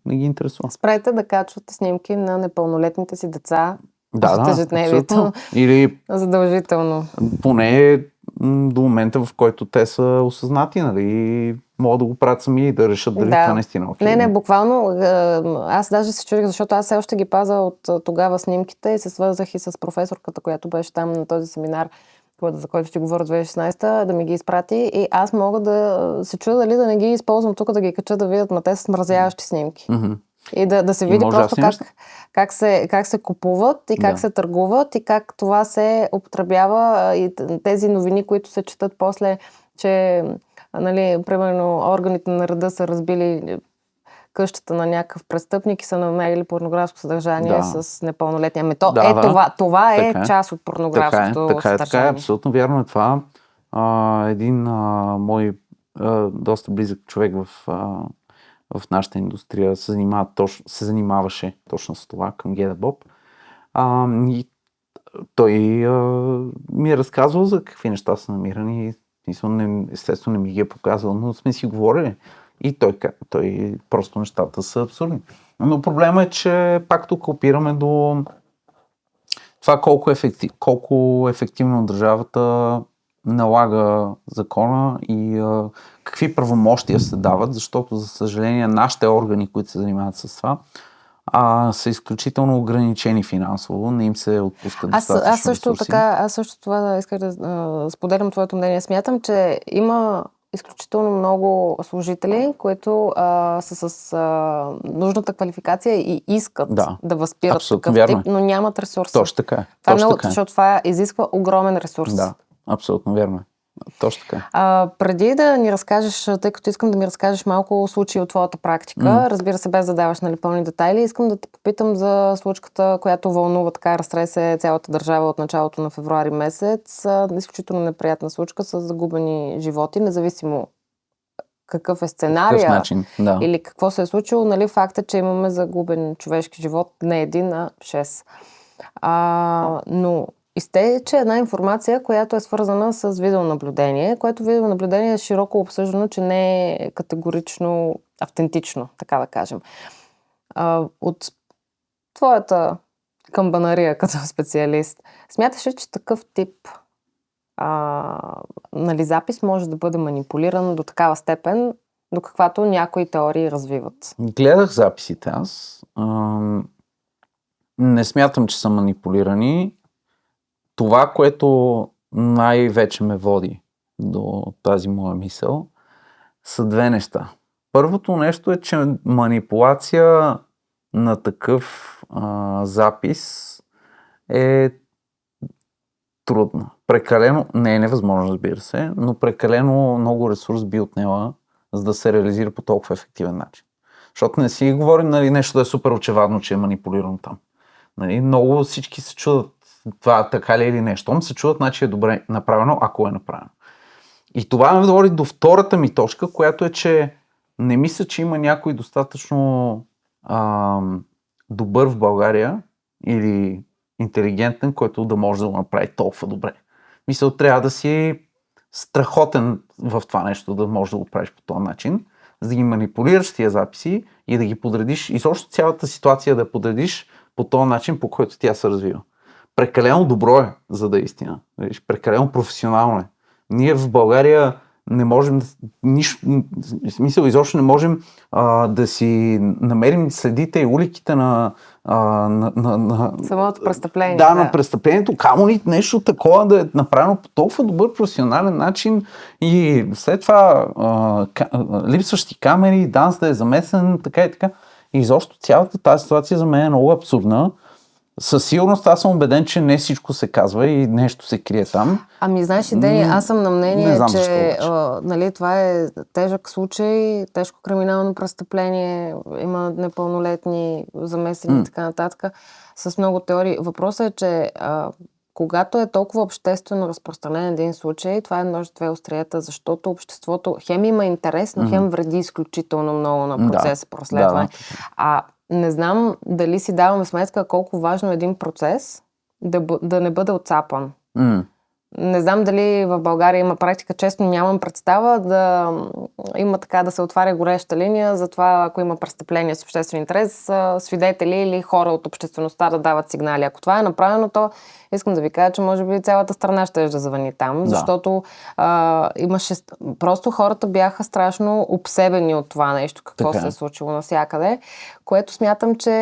не ги интересува. Спрете да качвате снимки на непълнолетните си деца. Да, ежедневието. Или задължително. Поне до момента, в който те са осъзнати, нали, могат да го правят сами и да решат дали това наистина е окей. Не, буквално. Аз даже се чудих, защото аз все още ги паза от тогава снимките и се свързах и с професорката, която беше там на този семинар, за който ще говоря 2016, да ми ги изпрати и аз мога да се чудя дали да не ги използвам тук, да ги кача да видят, те са смразяващи снимки. И да се види просто как се купуват и как се търгуват и как това се употребява и тези новини, които се четат после, че нали, примерно органите на реда са разбили къщата на някакъв престъпник и са намерили порнографско съдържание с непълнолетния. Това е част от порнографското съдържание. Така е, абсолютно вярно е това. Един мой доста близък човек в нашата индустрия се занимаваше точно с това към Геда Боб. И той ми е разказвал за какви неща са намирани. Естествено не ми ги е показвал, но сме си говорили. И той просто нещата са абсурдни. Но проблема е, че пак тук опираме до това колко ефективно държавата налага закона и какви правомощия се дават, защото за съжаление нашите органи, които се занимават с това, са изключително ограничени финансово, не им се отпускат достатъчно ресурси. Аз също това исках да споделям твоето мнение. Смятам, че има изключително много служители, които са с нужната квалификация и искат да възпират такъв тип, но нямат ресурси. Точно така е. Това е много, защото това изисква огромен ресурс. Да, абсолютно вярно. Точно така. Преди да ни разкажеш, тъй като искам да ми разкажеш малко случаи от твоята практика, разбира се, без да даваш пълни детайли, искам да те попитам за случката, която вълнува, така разтресе цялата държава от началото на февруари месец. Изключително неприятна случка с загубени животи, независимо какъв е сценария или какво се е случило. Нали, факт е, че имаме загубен човешки живот не един, а 6. Но изтече една информация, която е свързана с видеонаблюдение, което видеонаблюдение е широко обсъждано, че не е категорично автентично, така да кажем. От твоята камбанария като специалист, смяташ ли, че такъв тип запис може да бъде манипулиран до такава степен, до каквато някои теории развиват? Гледах записите аз. Не смятам, че са манипулирани. Това, което най-вече ме води до тази моя мисъл, са две неща. Първото нещо е, че манипулация на такъв запис е трудна. Прекалено, не е невъзможно, разбира се, но прекалено много ресурс би отнела, за да се реализира по толкова ефективен начин. Защото не си говорим нещо да е супер очевадно, че е манипулирано там. Много всички се чудат това така ли или нещо. Щом се чудат, значи е добре направено, ако е направено. И това ме води до втората ми точка, която е, че не мисля, че има някой достатъчно добър в България или интелигентен, който да може да го направи толкова добре. Мисля, трябва да си страхотен в това нещо, да можеш да го правиш по този начин, за да ги манипулираш тия записи и да ги подредиш, и също цялата ситуация да подредиш по този начин, по който тя се развива. Прекалено добро е, за да е истина. Прекалено професионално е. Ние в България не можем, смисъл изобщо не можем да си намерим следите и уликите на самото престъпление. На престъплението, камо ли нещо такова да е направено по толкова добър професионален начин и след това липсващи камери, данс да е замесен, така и така. И изобщо цялата тази ситуация за мен е много абсурдна. Със сигурност аз съм убеден, че не всичко се казва и нещо се крие там. Знаеш, Дени, аз съм на мнение, че това е тежък случай, тежко криминално престъпление, има непълнолетни замесени и така нататък, с много теории. Въпросът е, че когато е толкова обществено разпространен един случай, това е нож две острията, защото обществото хем има интерес, но хем вреди изключително много на процеса по разследване. Не знам дали си даваме сметка колко важно е един процес да не бъде отцапан. Не знам дали в България има практика, честно нямам представа да има така да се отваря гореща линия за това, ако има престъпление с обществен интерес, свидетели или хора от обществеността да дават сигнали. Ако това е направено, то искам да ви кажа, че може би цялата страна ще да звъни там, защото имаше... Просто хората бяха страшно обсебени от това нещо, какво се е случило навсякъде, което смятам, че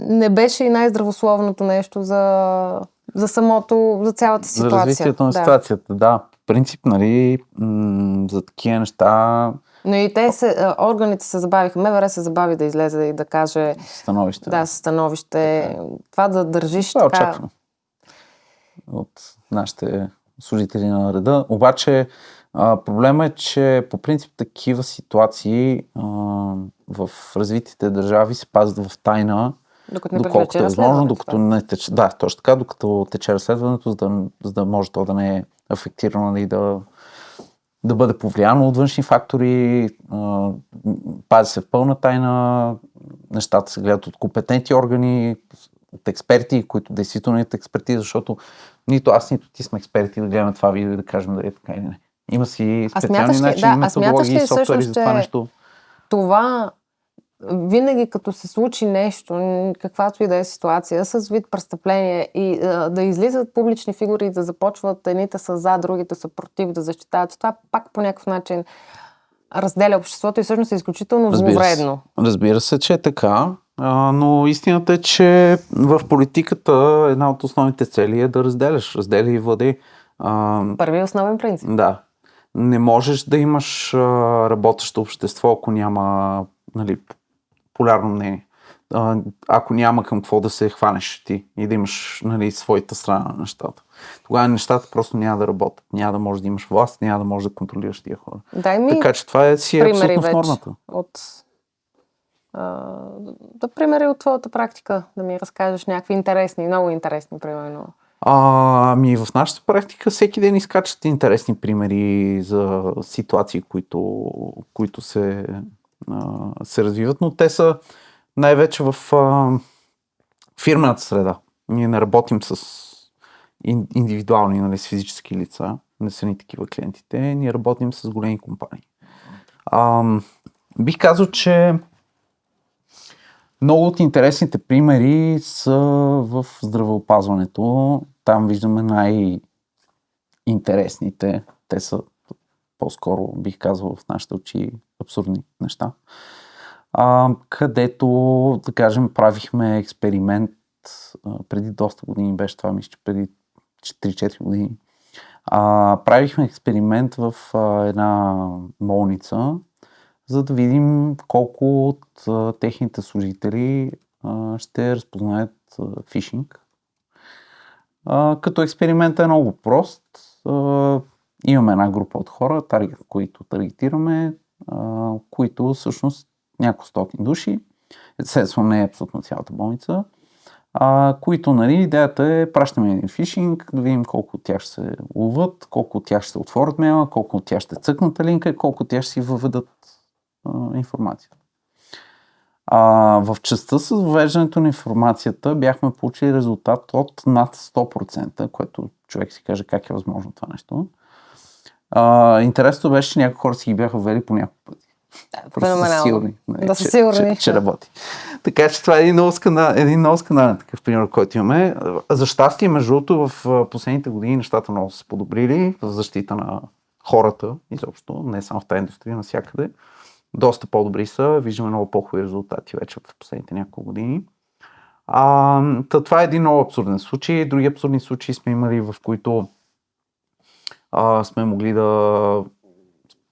не беше и най-здравословното нещо за цялата ситуация. За развитието на ситуацията, да. принцип, нали, за такива неща... Но и органите се забавиха. МВР се забави да излезе и да каже... Становище. Да, становище. Така. Това да държиш това така... очаквам от нашите служители на реда. Обаче проблема е, че по принцип такива ситуации в развитите държави се пазят в тайна, доколкото е възможно, докато не тече. Да, точно така, докато тече разследването, за да може то да не е афектирано и да бъде повлияно от външни фактори, пази се в пълна тайна, нещата се гледат от компетентни органи, от експерти, които действително имат експерти, защото нито аз, нито ти сме експерти да гледаме това видео и да кажем дали е така или не. Има си специални начини, методологии и софтуери за това нещо. Това винаги като се случи нещо, каквато и да е ситуация, с вид престъпление и да излизат публични фигури и да започват едните са за, другите са против, да защитават, това пак по някакъв начин разделя обществото и всъщност е изключително зловредно. Разбира се, че е така, но истината е, че в политиката една от основните цели е да разделяш. Разделя и владей. Първи основен принцип. Да. Не можеш да имаш работещо общество, ако няма, нали, полярно мнение. Ако няма към какво да се хванеш ти и да имаш, нали, своята страна на нещата. Тогава нещата просто няма да работят. Няма да можеш да имаш власт, няма да можеш да контролираш тия хора. Така че това си е абсолютно в нормата. Да, примери от твоята практика, да ми разкажеш някакви интересни, много интересни, примерно. В нашата практика всеки ден изкачат интересни примери за ситуации, които се развиват, но те са най-вече в фирмената среда. Ние не работим с индивидуални, нали, с физически лица, не са ни такива клиентите, ние работим с големи компании. Бих казал, че много от интересните примери са в здравеопазването. Там виждаме най-интересните. Те са по-скоро, бих казал, в нашите очи абсурдни неща. Където, да кажем, правихме експеримент преди доста години, беше това, мисля, преди 3-4 години. Правихме експеримент в една болница, за да видим колко от техните служители ще разпознаят фишинг. Като експеримент е много прост. Имаме една група от хора, които таргетираме, които всъщност няколко стотин души, естествено не е абсолютно цялата болница, които, нали, идеята е пращаме един фишинг, да видим колко от тях ще се ловат, колко от тях ще отворят мейла, колко от тях ще цъкнат линка и колко от тях ще си въведат информацията. В частта с въвеждането на информацията бяхме получили резултат от над 100%, което човек си каже как е възможно това нещо. Интересното беше, че някои хора си ги бяха ввели по няколко пъти. Просто са сигурни, че работи. Така че това е един много скандален такъв пример, който имаме. За щастие, между другото, в последните години нещата много се подобрили в защита на хората, изобщо, не само в тази индустрия, навсякъде. Доста по-добри са, виждаме много по-хубави резултати вече в последните няколко години. Това е един много абсурден случай. Други абсурдни случаи сме имали, в които сме могли да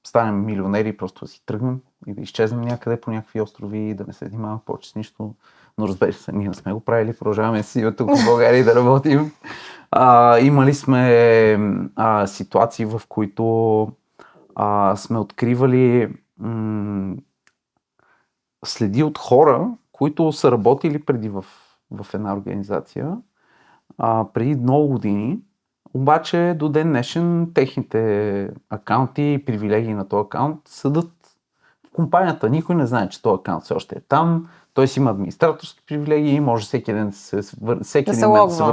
станем милионери и просто да си тръгнем и да изчезнем някъде по някакви острови и да не се занимаваме повече с нищо. Но разбира се, ние не сме го правили, продължаваме да си тук в България да работим. Имали сме ситуации, в които сме откривали следи от хора, които са работили преди в една организация, преди много години, обаче до ден днешен техните акаунти и привилегии на този акаунт съдат в компанията. Никой не знае, че този акаунт все още е там, той си има администраторски привилегии, може всеки ден да се върне,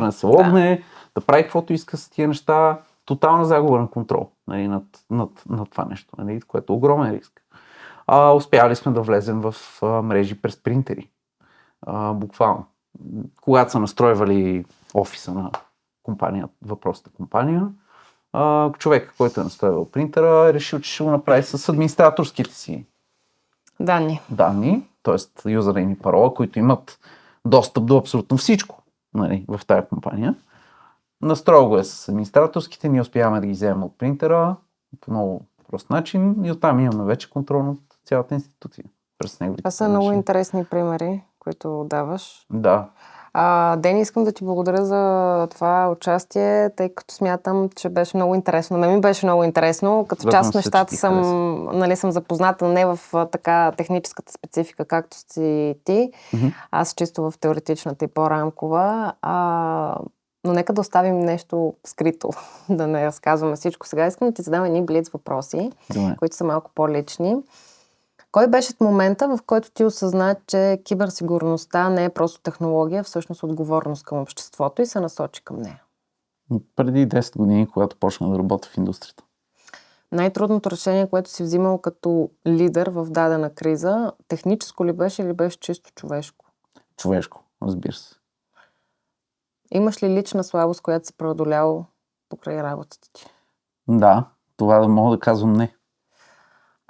да се логне, да прави каквото иска с тия неща. Тотална загуба на контрол, нали, над това нещо, нали, което е огромен риск. Успяли сме да влезем в мрежи през принтери. Буквално. Когато са настройвали офиса на въпросната компания, човека, който е настроил принтера, е решил, че ще го направи с администраторските си данни, т.е. юзернейм и парола, които имат достъп до абсолютно всичко, нали, в тази компания. Настроил го е с администраторските, ние успяваме да ги вземем от принтера по много прост начин и оттам имаме вече контрол над цялата институция. Това са много интересни примери, които даваш. Да. Дени, искам да ти благодаря за това участие, тъй като смятам, че беше много интересно. На мен беше много интересно. Като част от нещата съм запозната не в така техническата специфика, както си ти. Аз чисто в теоретичната и по-рамкова. Но нека да оставим нещо скрито, да не разказваме всичко. Сега искам да ти задам едни блиц въпроси, които са малко по-лични. Кой беше в момента, в който ти осъзна, че киберсигурността не е просто технология, всъщност отговорност към обществото и се насочи към нея? Преди 10 години, когато почна да работя в индустрията. Най-трудното решение, което си взимал като лидер в дадена криза, техническо ли беше или беше чисто човешко? Човешко, разбира се. Имаш ли лична слабост, която си преодолял покрай работата ти? Да, това да мога да казвам не.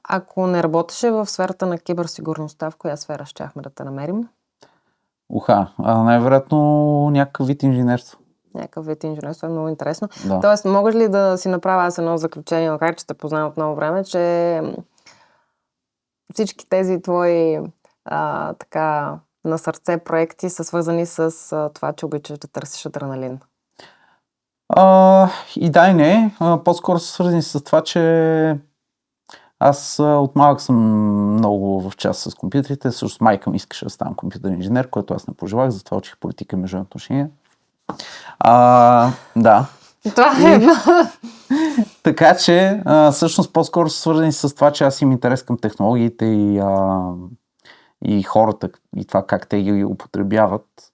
Ако не работеше в сферата на киберсигурността, в коя сфера щяхме да те намерим? Най-вероятно някакъв вид инженерство. Някакъв вид инженерство е много интересно. Да. Тоест, мога ли да си направя аз едно заключение, макар че те познавам от много време, че всички тези твои така на сърце проекти са свързани с това, че обичаш да търсиш адреналин? И да и не. По-скоро са свързани с това, че аз от малък съм много в час с компютрите. Също майка ми искаше да ставам компютърен инженер, който аз не пожелах, затова учих политика и международни отношения. Да. Това е. Така че, всъщност по-скоро са свързани с това, че аз имам интерес към технологиите и хората, и това как те ги употребяват.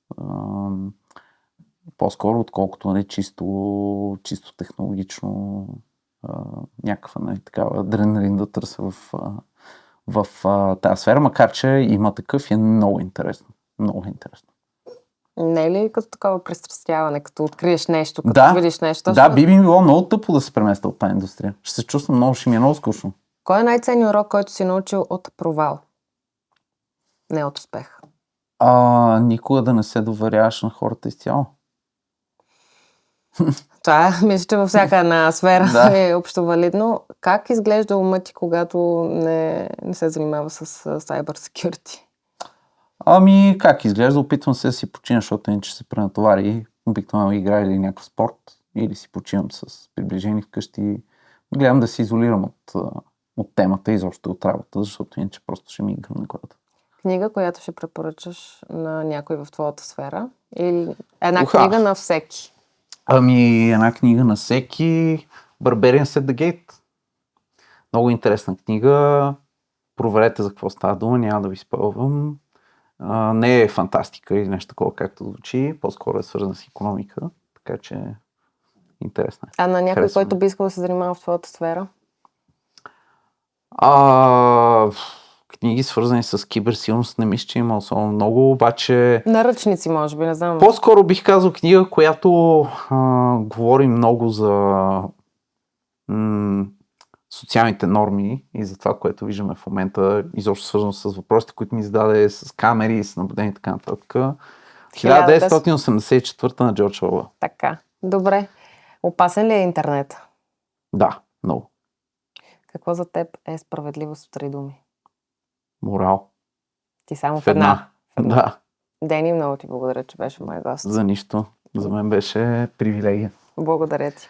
По-скоро, отколкото чисто технологично някаква такава адреналин да търся в тази сфера, макар че има такъв и е много интересно. Много интересно. Не е ли като такова пристрастяване, като откриеш нещо, като видиш нещо? Да, би било много тъпо да се преместя от тази индустрия. Ще се чувствам ще ми е много скучно. Кой е най-ценният урок, който си научил от провал? Не от успех. Никога да не се доверяваш на хората изцяло. Това мисля, че във всяка една сфера е общо валидно. Как изглежда умът ти, когато не се занимава с cyber security? Как изглежда? Опитвам се да си почина, защото иначе се пренатовари. Обикновено играя или някакъв спорт, или си почивам с приближени вкъщи. Гледам да се изолирам от темата и изобщо от работа, защото иначе просто ще ми гръмне главата. Книга, която ще препоръчаш на някой в твоята сфера? Или една книга на всеки? Една книга на всеки. Barbarians at the Gate. Много интересна книга. Проверете за какво става дума, няма да ви спълвам. Не е фантастика или нещо такова, както звучи. По-скоро е свързана с икономика. Така че интересно е. На някой, който би искал да се занимава в твоята сфера? Книги, свързани с киберсигурност, не мисля, че има особено много, обаче... Наръчници, може би, не знам. По-скоро бих казал книга, която говори много за социалните норми и за това, което виждаме в момента, изобщо свързано с въпросите, които ми зададе, с камери, с наблюдение и така нататък. 1984 на Джордж Оруел. Така, добре. Опасен ли е интернет? Да, много. Какво за теб е справедливост в 3 думи? Морал. Ти само в една. Да. Дени, много ти благодаря, че беше мой гост. За нищо. За мен беше привилегия. Благодаря ти.